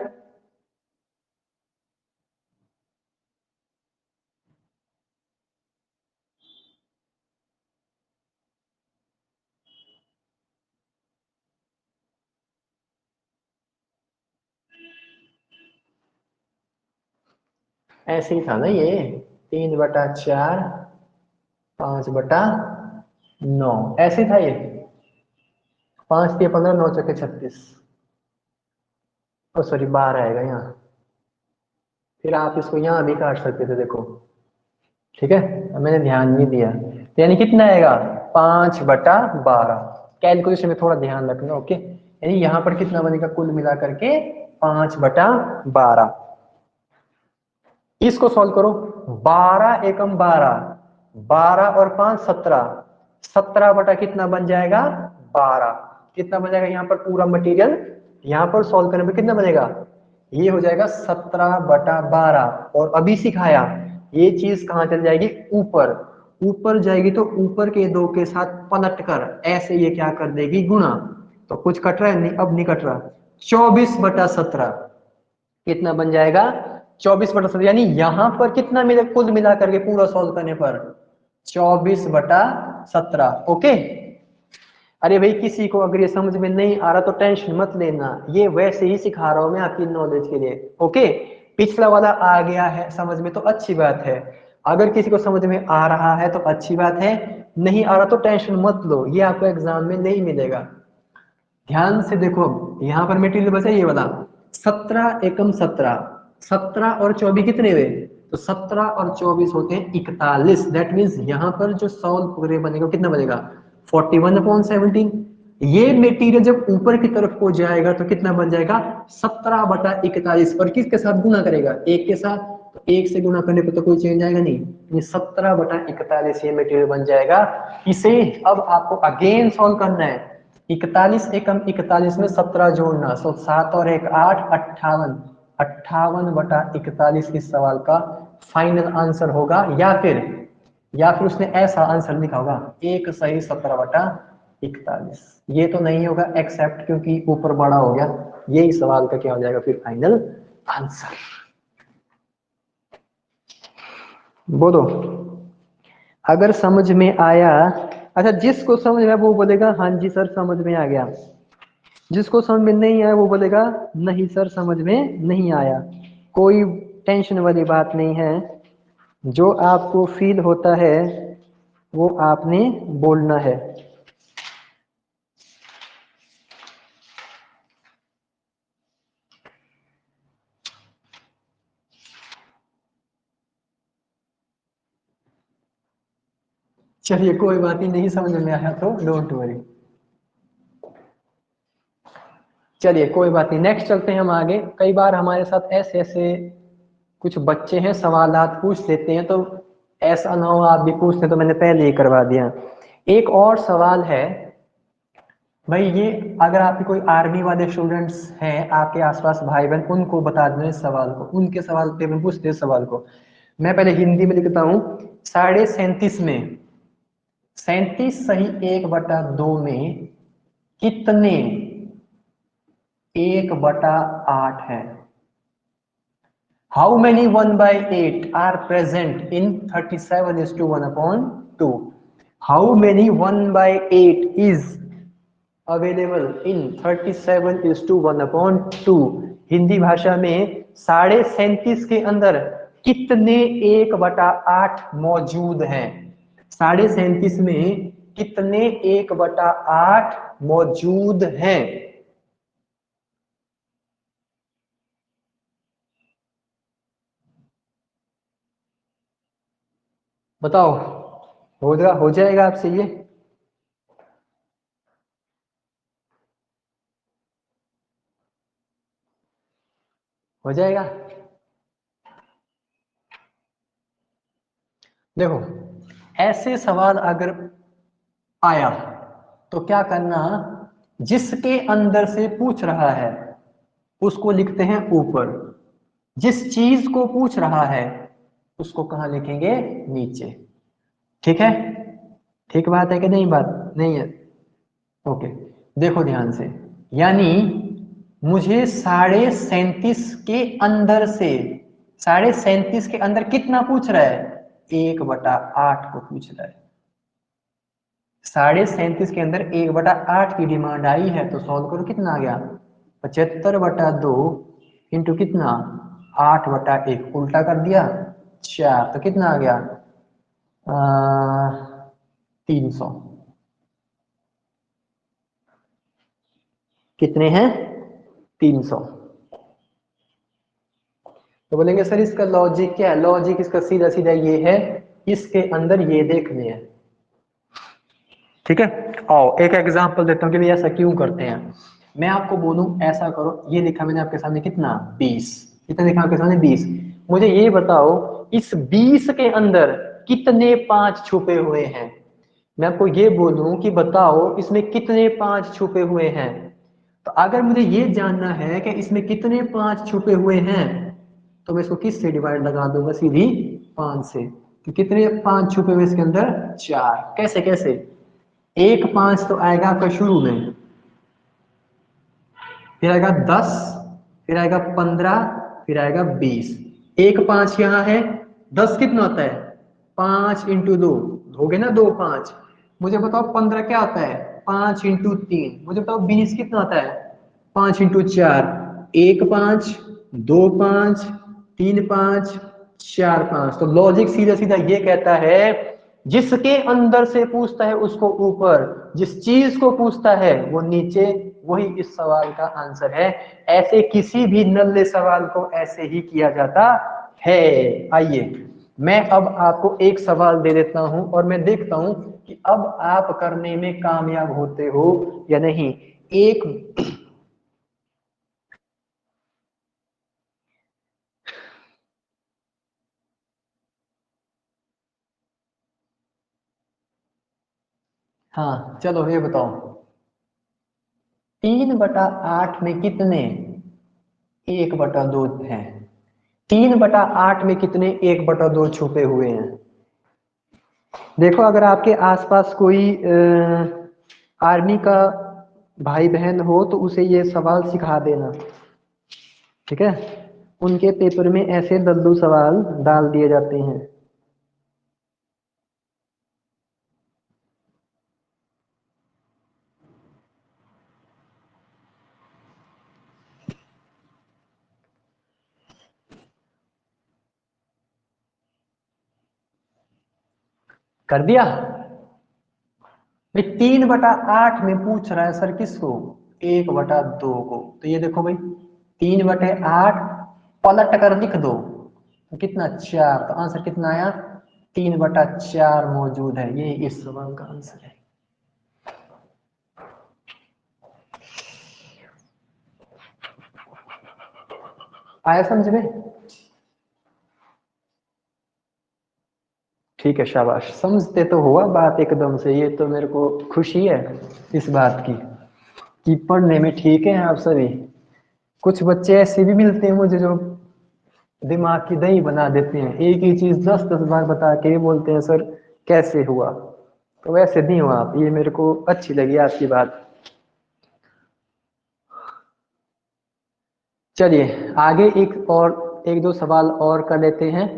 ऐसे ही था ना ये, 3/4, 5/9, ऐसे था ये। 5 के 15, 9 चौके 36, ओ सॉरी 12 आएगा यहाँ। फिर आप इसको यहाँ भी काट सकते थे, देखो। ठीक है, मैंने ध्यान नहीं दिया, तो यानी कितना आएगा? 5/12। कैलकुलेशन में थोड़ा ध्यान रखना, ओके। यानी यहाँ पर कितना बनेगा कुल मिला करके? 5/12। इसको सॉल्व करो। 12 एकम 12, 12 और 5 17, 17 बटा कितना बन जाएगा? 12। कितना बन जाएगा यहाँ पर पूरा मटेरियल? यहाँ पर सॉल्व करने पे कितना बनेगा? ये हो जाएगा 17/12। और अभी सिखाया ये चीज कहाँ चल जाएगी? ऊपर। ऊपर जाएगी तो ऊपर के दो के साथ पलट कर ऐसे ये क्या कर देगी? गुणा। तो कुछ कट रहा है? नहीं, अब नहीं कट रहा। 24/17 कितना बन जाएगा? 24/17, यानी यहां पर कितना मिले कुल मिला करके पूरा सॉल्व करने पर? 24/17। ओके। अरे भाई, किसी को अगर ये समझ में नहीं आ रहा तो टेंशन मत लेना, ये वैसे ही सिखा रहा हूं मैं आपकी नॉलेज के लिए। ओके, पिछला वाला आ गया है समझ में तो अच्छी बात है, अगर किसी को समझ में आ रहा है तो अच्छी बात है, नहीं आ रहा तो टेंशन मत लो, ये आपको एग्जाम में नहीं मिलेगा। ध्यान से देखो, यहाँ पर मटेरियल बचा ये वाला 17 एकम 17, 17 और 24 कितने हुए, तो 17 और 24 होते हैं 41। दैट मीन्स यहाँ पर जो सॉल्व पूरे बनेगा कितना बनेगा 41/17। ये मटेरियल जब ऊपर की तरफ को जाएगा तो कितना बन जाएगा 17/41, और किसके साथ गुना करेगा, एक के साथ, तो एक से गुना करने पर तो कोई चेंज आएगा नहीं, ये 17/41 ये मटेरियल बन जाएगा। इसे अब आपको अगेन सॉल्व करना है, 41 एकम 41 में 17 जोड़ना, तो 7 और 1 8, 58, 58/41 इस सवाल का फाइनल आंसर होगा। या फिर उसने ऐसा आंसर लिखा होगा एक सही 17/41, ये तो नहीं होगा एक्सेप्ट, क्योंकि ऊपर बड़ा हो गया, यही सवाल का क्या हो जाएगा फिर फाइनल आंसर। बोलो अगर समझ में आया। अच्छा, जिसको समझ में आया वो बोलेगा हाँ जी सर समझ में आ गया, जिसको समझ में नहीं आया वो बोलेगा नहीं सर समझ में नहीं आया। कोई टेंशन वाली बात नहीं है, जो आपको फील होता है वो आपने बोलना है। चलिए कोई बात नहीं समझ में आया तो डोंट वरी, चलिए कोई बात नहीं, नेक्स्ट चलते हैं हम आगे। कई बार हमारे साथ ऐसे ऐसे कुछ बच्चे हैं सवालात पूछ लेते हैं, तो ऐसा ना हो आप भी पूछ लें तो मैंने पहले ही करवा दिया। एक और सवाल है भाई, ये अगर आपके कोई आर्मी वाले स्टूडेंट्स हैं आपके आसपास भाई बहन, उनको बता दें इस सवाल को, उनके सवाल पे मैं पूछते इस सवाल को। मैं पहले हिंदी में लिखता हूँ, 37.5 में 37 सही 1/2 में कितने 1/8 है। How many 1/8 are present in 37:1/2। How many 1/8 is available in 37:1/2। Hindi भाषा में 37.5 के अंदर कितने 1/8 मौजूद हैं, 37.5 में कितने 1/8 मौजूद हैं। बताओ, हो जाएगा आपसे ये, हो जाएगा। देखो ऐसे सवाल अगर आया तो क्या करना, जिसके अंदर से पूछ रहा है उसको लिखते हैं ऊपर, जिस चीज को पूछ रहा है उसको कहाँ लिखेंगे, नीचे। ठीक है, ठीक बात है कि नहीं, बात नहीं है, ओके। देखो ध्यान से, यानी मुझे 37.5 के अंदर से, 37.5 के अंदर कितना पूछ रहा है, 1/8 को पूछ रहा है। 37.5 के अंदर 1/8 की डिमांड आई है, तो सॉल्व करो कितना आ गया 75/2 इंटू कितना 8/1, उल्टा कर दिया 4, तो कितना आ गया 300। कितने हैं 300। तो बोलेंगे सर इसका लॉजिक क्या है, लॉजिक इसका सीधा सीधा ये है, इसके अंदर ये देखने हैं। ठीक है, आओ एक एग्जांपल देता हूँ कि ऐसा क्यों करते हैं। मैं आपको बोलूं ऐसा करो, ये लिखा मैंने आपके सामने कितना 20, कितना लिखा आपके सामने 20। मुझे ये बताओ इस 20 के अंदर कितने 5 छुपे हुए हैं। मैं आपको ये बोलूं कि बताओ इसमें कितने 5 छुपे हुए हैं, तो अगर मुझे ये जानना है कि इसमें कितने 5 छुपे हुए हैं, तो मैं इसको किस से डिवाइड लगा दूंगा, सीधी 5 से। तो कितने 5 छुपे हुए इसके अंदर 4। कैसे कैसे, एक 5 तो आएगा आपका शुरू में, फिर आएगा 10, फिर आएगा 15, फिर आएगा 20। एक 5 यहाँ है, 10 कितना होता है 5 इंटू 2, हो गए ना 2 5। मुझे बताओ 15 क्या होता है 5 इंटू 3। मुझे बताओ 20 कितना होता है 5 इंटू 4। एक 5, 2 5, 3 5 4 5। तो लॉजिक सीधा सीधा ये कहता है जिसके अंदर से पूछता है उसको ऊपर, जिस चीज को पूछता है वो नीचे, वही इस सवाल का आंसर है। ऐसे किसी भी नल्ले सवाल को ऐसे ही किया जाता है। आइए मैं अब आपको एक सवाल दे देता हूं और मैं देखता हूं कि अब आप करने में कामयाब होते हो या नहीं। एक हाँ चलो ये बताओ, 3/8 में कितने 1/2 है? 3/8 में कितने 1/2 छुपे हुए हैं? देखो अगर आपके आसपास कोई आर्मी का भाई बहन हो तो उसे ये सवाल सिखा देना, ठीक है? उनके पेपर में ऐसे दल्लू सवाल डाल दिए जाते हैं। कर दिया भाई? 3/8 में पूछ रहा है सर किसको? 1/2 को। तो ये देखो भाई 3/8 पलट कर लिख दो तो कितना 4, तो आंसर कितना आया? 3/4 मौजूद है। ये इस सवाल का आंसर है। आया समझ में? ठीक है शाबाश, समझते तो हुआ बात एकदम से। ये तो मेरे को खुशी है इस बात की कि पढ़ने में ठीक है आप सभी। कुछ बच्चे ऐसे भी मिलते हैं मुझे जो दिमाग की दही बना देते हैं, एक ही चीज 10-10 बार बता के बोलते हैं सर कैसे हुआ। तो वैसे नहीं हुआ आप, ये मेरे को अच्छी लगी आपकी बात। चलिए आगे एक दो सवाल और कर लेते हैं,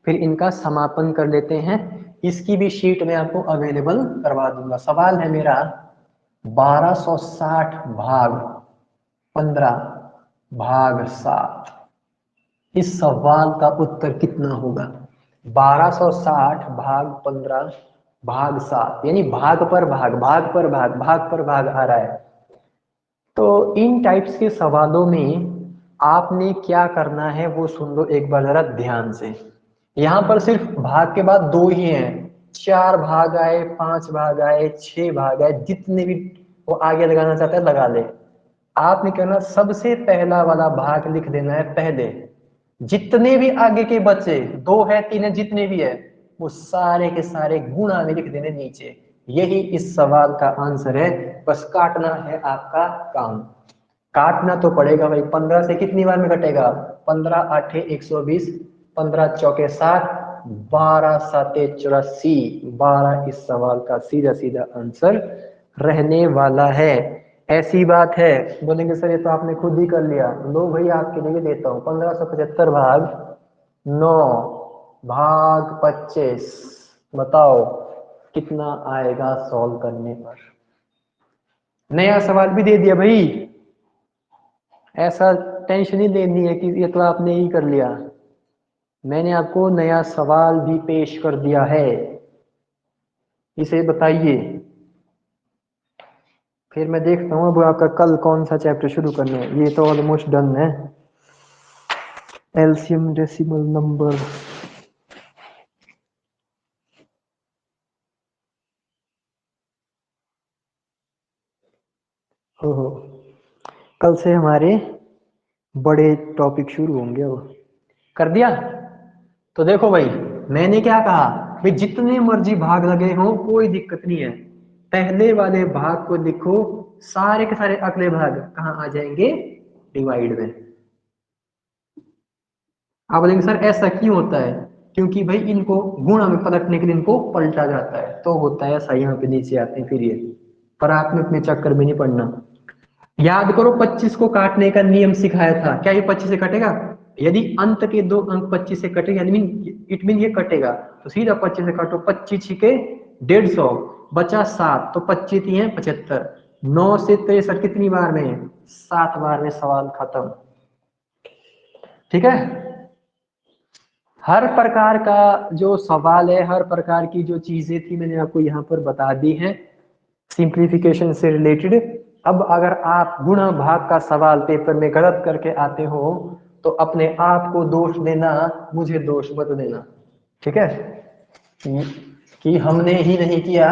फिर इनका समापन कर लेते हैं। इसकी भी शीट में आपको अवेलेबल करवा दूंगा। सवाल है मेरा 1260 भाग 15 भाग 7। इस सवाल का उत्तर कितना होगा? 1260 भाग 15 भाग 7, यानी भाग पर भाग, भाग पर भाग, भाग पर भाग आ रहा है। तो इन टाइप्स के सवालों में आपने क्या करना है वो सुन लो एक बार जरा ध्यान से। यहाँ पर सिर्फ भाग के बाद 2 ही हैं, 4 भाग आए, 5 भाग आए, 6 भाग आए, जितने भी वो आगे लगाना चाहता है लगा ले। आपने करना सबसे पहला वाला भाग लिख देना है पहले। जितने भी आगे के बचे 2 है 3 है जितने भी है वो सारे के सारे गुणा में लिख देने नीचे। यही इस सवाल का आंसर है। बस काटना है आपका काम। काटना तो पड़ेगा भाई। 15 से कितनी बार में कटेगा? 15 8 120, 15 चौके 60, 12 7 84, 12 इस सवाल का सीधा सीधा आंसर रहने वाला है। ऐसी बात है बोलेंगे सर ये तो आपने खुद ही कर लिया। लो भाई आपके लिए देता हूँ 1575 भाग 9 भाग 25। बताओ कितना आएगा सॉल्व करने पर? नया सवाल भी दे दिया भाई। ऐसा टेंशन ही लेनी है कि ये तो आपने ही कर लिया। मैंने आपको नया सवाल भी पेश कर दिया है, इसे बताइए। फिर मैं देखता हूँ अब आपका कल कौन सा चैप्टर शुरू करना है। ये तो ऑलमोस्ट डन है। LCM decimal number. ओहो, कल से हमारे बड़े टॉपिक शुरू होंगे। अब कर दिया। तो देखो भाई मैंने क्या कहा भाई, जितने मर्जी भाग लगे हों कोई दिक्कत नहीं है। पहले वाले भाग को लिखो, सारे के सारे अगले भाग कहाँ आ जाएंगे? डिवाइड में। आप बोलेंगे सर ऐसा क्यों होता है? क्योंकि भाई इनको गुणा में पलटने के लिए इनको पलटा जाता है, तो होता है ऐसा। यहाँ पे नीचे आते हैं फिर ये, पर आपने अपने चक्कर में नहीं पड़ना। याद करो 25 को काटने का नियम सिखाया था। क्या ये 25 से कटेगा? यदि अंत के 2 अंक 25 से कटेगा इट मीन ये कटेगा। तो सीधा 25 से काटो, 25 छिके 150, बचा 7, तो 25 ही है 75। 9 से 63 कितनी बार में? 7 बार में सवाल खत्म। ठीक है। हर प्रकार का जो सवाल है, हर प्रकार की जो चीजें थी मैंने आपको यहाँ पर बता दी हैं सिंप्लीफिकेशन से रिलेटेड। अब अगर आप गुणा भाग का सवाल पेपर में गलत करके आते हो तो अपने आप को दोष देना, मुझे दोष मत देना, ठीक है? कि हमने ही नहीं किया,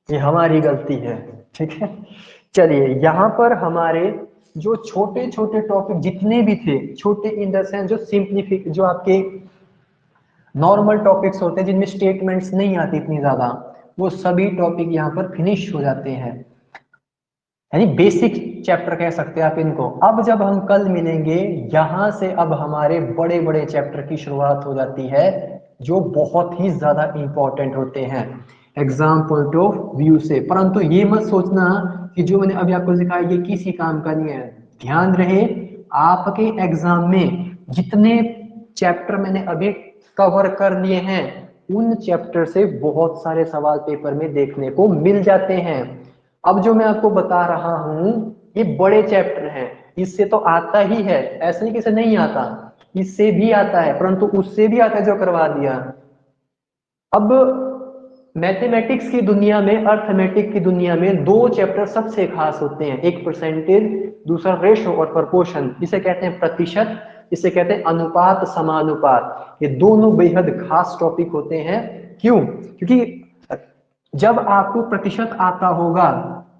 ये हमारी गलती है, ठीक है? चलिए, यहाँ पर हमारे जो छोटे छोटे टॉपिक जितने भी थे, छोटे इन द सेंस जो सिंप्लीफिक, जो आपके नॉर्मल टॉपिक्स होते हैं जिनमें स्टेटमेंट्स नहीं आती इतनी ज्यादा, वो सभी टॉपिक यहाँ पर फिनिश हो जाते हैं, यानी बेसिक चैप्टर कह सकते हैं आप इनको। अब जब हम कल मिलेंगे, यहां से अब हमारे बड़े बड़े चैप्टर की शुरुआत हो जाती है जो बहुत ही ज्यादा इंपॉर्टेंट होते हैं एग्जाम पॉइंट ऑफ व्यू से। परंतु ये मत सोचना कि जो मैंने अभी आपको सिखाया ये किसी काम का नहीं है। ध्यान रहे, आपके एग्जाम में जितने चैप्टर मैंने अभी कवर कर लिए हैं, उन चैप्टर से बहुत सारे सवाल पेपर में देखने को मिल जाते हैं। अब जो मैं आपको बता रहा हूं ये बड़े चैप्टर हैं, इससे तो आता ही है, ऐसे नहीं किसे नहीं आता, इससे भी आता है, परंतु उससे भी आता है जो करवा दिया। अब मैथमेटिक्स की दुनिया में, अर्थमेटिक की दुनिया में दो चैप्टर सबसे खास होते हैं, एक परसेंटेज, दूसरा रेशो और प्रपोर्शन। इसे कहते हैं प्रतिशत, इसे कहते हैं अनुपात समानुपात। ये दोनों बेहद खास टॉपिक होते हैं। क्यों? क्योंकि जब आपको प्रतिशत आता होगा,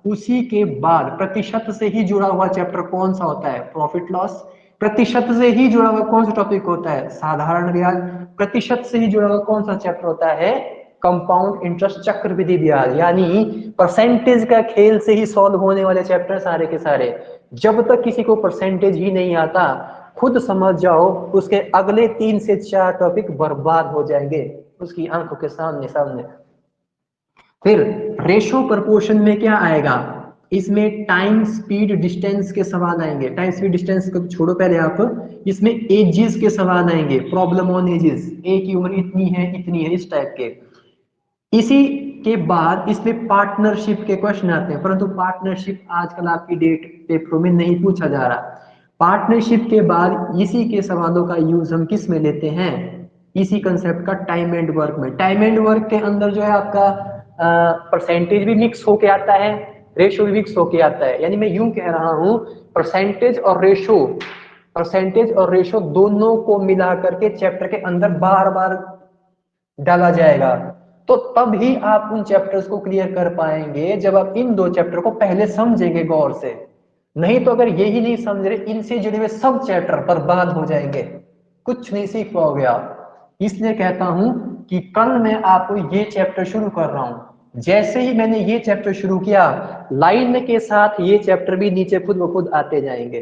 उसी के बाद प्रतिशत से ही जुड़ा हुआ चैप्टर कौन सा होता है? Profit loss. प्रतिशत से ही जुड़ा हुआ कौन सा टॉपिक होता है? साधारण ब्याज। प्रतिशत से ही जुड़ा हुआ कौन सा चैप्टर होता है? कंपाउंड इंटरेस्ट, चक्रवृद्धि ब्याज। यानी परसेंटेज का खेल से ही सॉल्व होने वाले चैप्टर सारे के सारे। जब तक किसी को परसेंटेज ही नहीं आता, खुद समझ जाओ उसके अगले 3 से 4 टॉपिक बर्बाद हो जाएंगे उसकी आंखों के सामने सामने। फिर रेशो प्रपोर्शन में क्या आएगा? इसमें टाइम स्पीड डिस्टेंस के सवाल आएंगे। टाइम स्पीड डिस्टेंस को छोड़ो पहले आप, इसमें एजेस के सवाल आएंगे, प्रॉब्लम ऑन एजेस, ए की उम्र इतनी है इतनी है, इस टाइप के। इसी के बाद इसमें पार्टनरशिप के क्वेश्चन आते हैं, परंतु पार्टनरशिप आजकल आपकी डेट पेपरों में नहीं पूछा जा रहा। पार्टनरशिप के बाद इसी के सवालों का यूज हम किस में लेते हैं? इसी कंसेप्ट का टाइम एंड वर्क में। टाइम एंड वर्क के अंदर जो है आपका परसेंटेज भी मिक्स होके आता है, रेशो भी मिक्स होके आता है। यानी मैं यूं कह रहा हूं, परसेंटेज और रेशो, परसेंटेज और रेशो दोनों को मिला करके चैप्टर के अंदर बार बार डाला जाएगा। तो तब ही आप उन चैप्टर्स को क्लियर कर पाएंगे जब आप इन दो चैप्टर को पहले समझेंगे गौर से। नहीं तो अगर यही नहीं समझ रहे, इनसे जुड़े हुए सब चैप्टर बर्बाद हो जाएंगे, कुछ नहीं सीख पाओगे आप। इसलिए कहता हूं कि कल मैं आपको ये चैप्टर शुरू कर रहा हूं। जैसे ही मैंने ये चैप्टर शुरू किया, लाइन के साथ ये चैप्टर भी नीचे खुद ब खुद आते जाएंगे।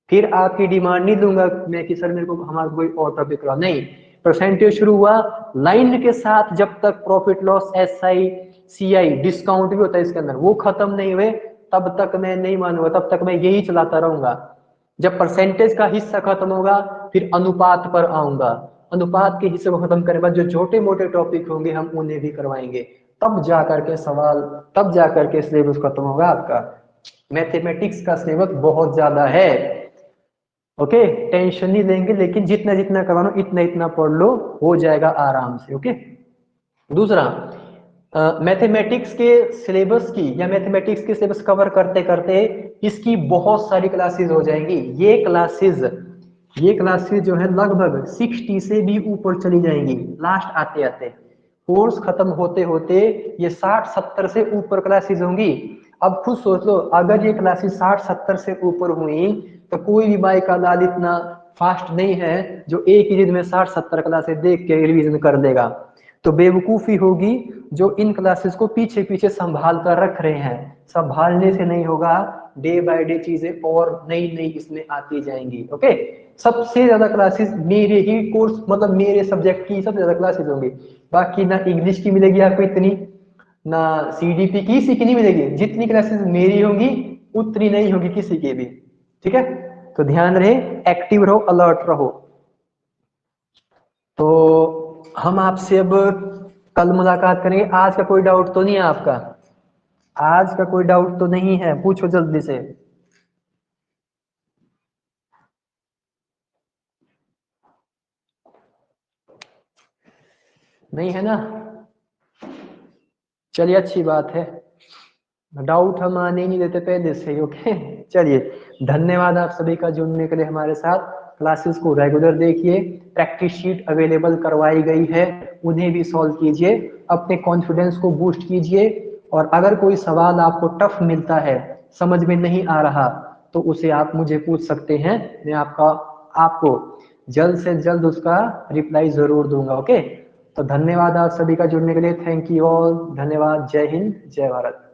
फिर आपकी डिमांड नहीं दूंगा मैं कि सर मेरे को हमारा कोई और टॉपिक कराओ, नहीं। परसेंटेज शुरू हुआ, लाइन के साथ जब तक profit loss, SI, CI, discount भी होता है इसके अंदर, वो खत्म नहीं हुए तब तक मैं नहीं मानूंगा, तब तक मैं यही चलाता रहूंगा। जब परसेंटेज का हिस्सा खत्म होगा फिर अनुपात पर आऊंगा, अनुपात के हिस्से को खत्म करने के बाद जो छोटे मोटे टॉपिक होंगे हम उन्हें भी करवाएंगे। तब जाकर के सवाल, तब जाकर के सिलेबस खत्म होगा आपका। मैथमेटिक्स का सिलेबस बहुत ज्यादा है, ओके? टेंशन नहीं लेंगे, लेकिन जितना जितना करवाना इतना इतना पढ़ लो, हो जाएगा आराम से, ओके? दूसरा, मैथमेटिक्स के सिलेबस की या मैथमेटिक्स के सिलेबस कवर करते करते इसकी बहुत सारी क्लासेस हो जाएंगी। ये क्लासेस जो है लगभग 60 से भी ऊपर चली जाएंगी लास्ट आते आते। कोर्स खत्म होते होते ये 60-70 से ऊपर क्लासेस होंगी। अब खुद सोच लो, अगर ये क्लासेस 60-70 से ऊपर हुई तो कोई भी भाई का लाल इतना फास्ट नहीं है जो एक ही दिन में 60-70 क्लासेस देख के रिवीजन कर देगा। तो बेवकूफी होगी जो इन क्लासेस को पीछे पीछे संभाल कर रख रहे हैं। संभालने से नहीं होगा, डे बाय डे चीजें और नई नई इसमें आती जाएंगी, ओके? सबसे ज्यादा क्लासेस मेरे ही कोर्स, मतलब मेरे सब्जेक्ट की सबसे ज्यादा क्लासेस होंगी। बाकी ना इंग्लिश की मिलेगी आपको इतनी, ना सीडीपी की, किसी की नहीं मिलेगी। जितनी क्लासेस मेरी होंगी उतनी नहीं होगी किसी की भी, ठीक है? तो ध्यान रहे, एक्टिव रहो, अलर्ट रहो। तो हम आपसे अब कल मुलाकात करेंगे। आज का कोई डाउट तो नहीं है आपका? आज का कोई डाउट तो नहीं है? पूछो जल्दी से। नहीं है ना? चलिए अच्छी बात है, डाउट हम आने नहीं देते पहले से ही। ओके चलिए, धन्यवाद आप सभी का जुड़ने के लिए हमारे साथ। क्लासेस को रेगुलर देखिए, प्रैक्टिस शीट अवेलेबल करवाई गई है, उन्हें भी सॉल्व कीजिए, अपने कॉन्फिडेंस को बूस्ट कीजिए। और अगर कोई सवाल आपको टफ मिलता है, समझ में नहीं आ रहा, तो उसे आप मुझे पूछ सकते हैं, मैं आपको जल्द से जल्द उसका रिप्लाई जरूर दूंगा। ओके, तो धन्यवाद आप सभी का जुड़ने के लिए। थैंक यू ऑल, धन्यवाद। जय हिंद, जय भारत।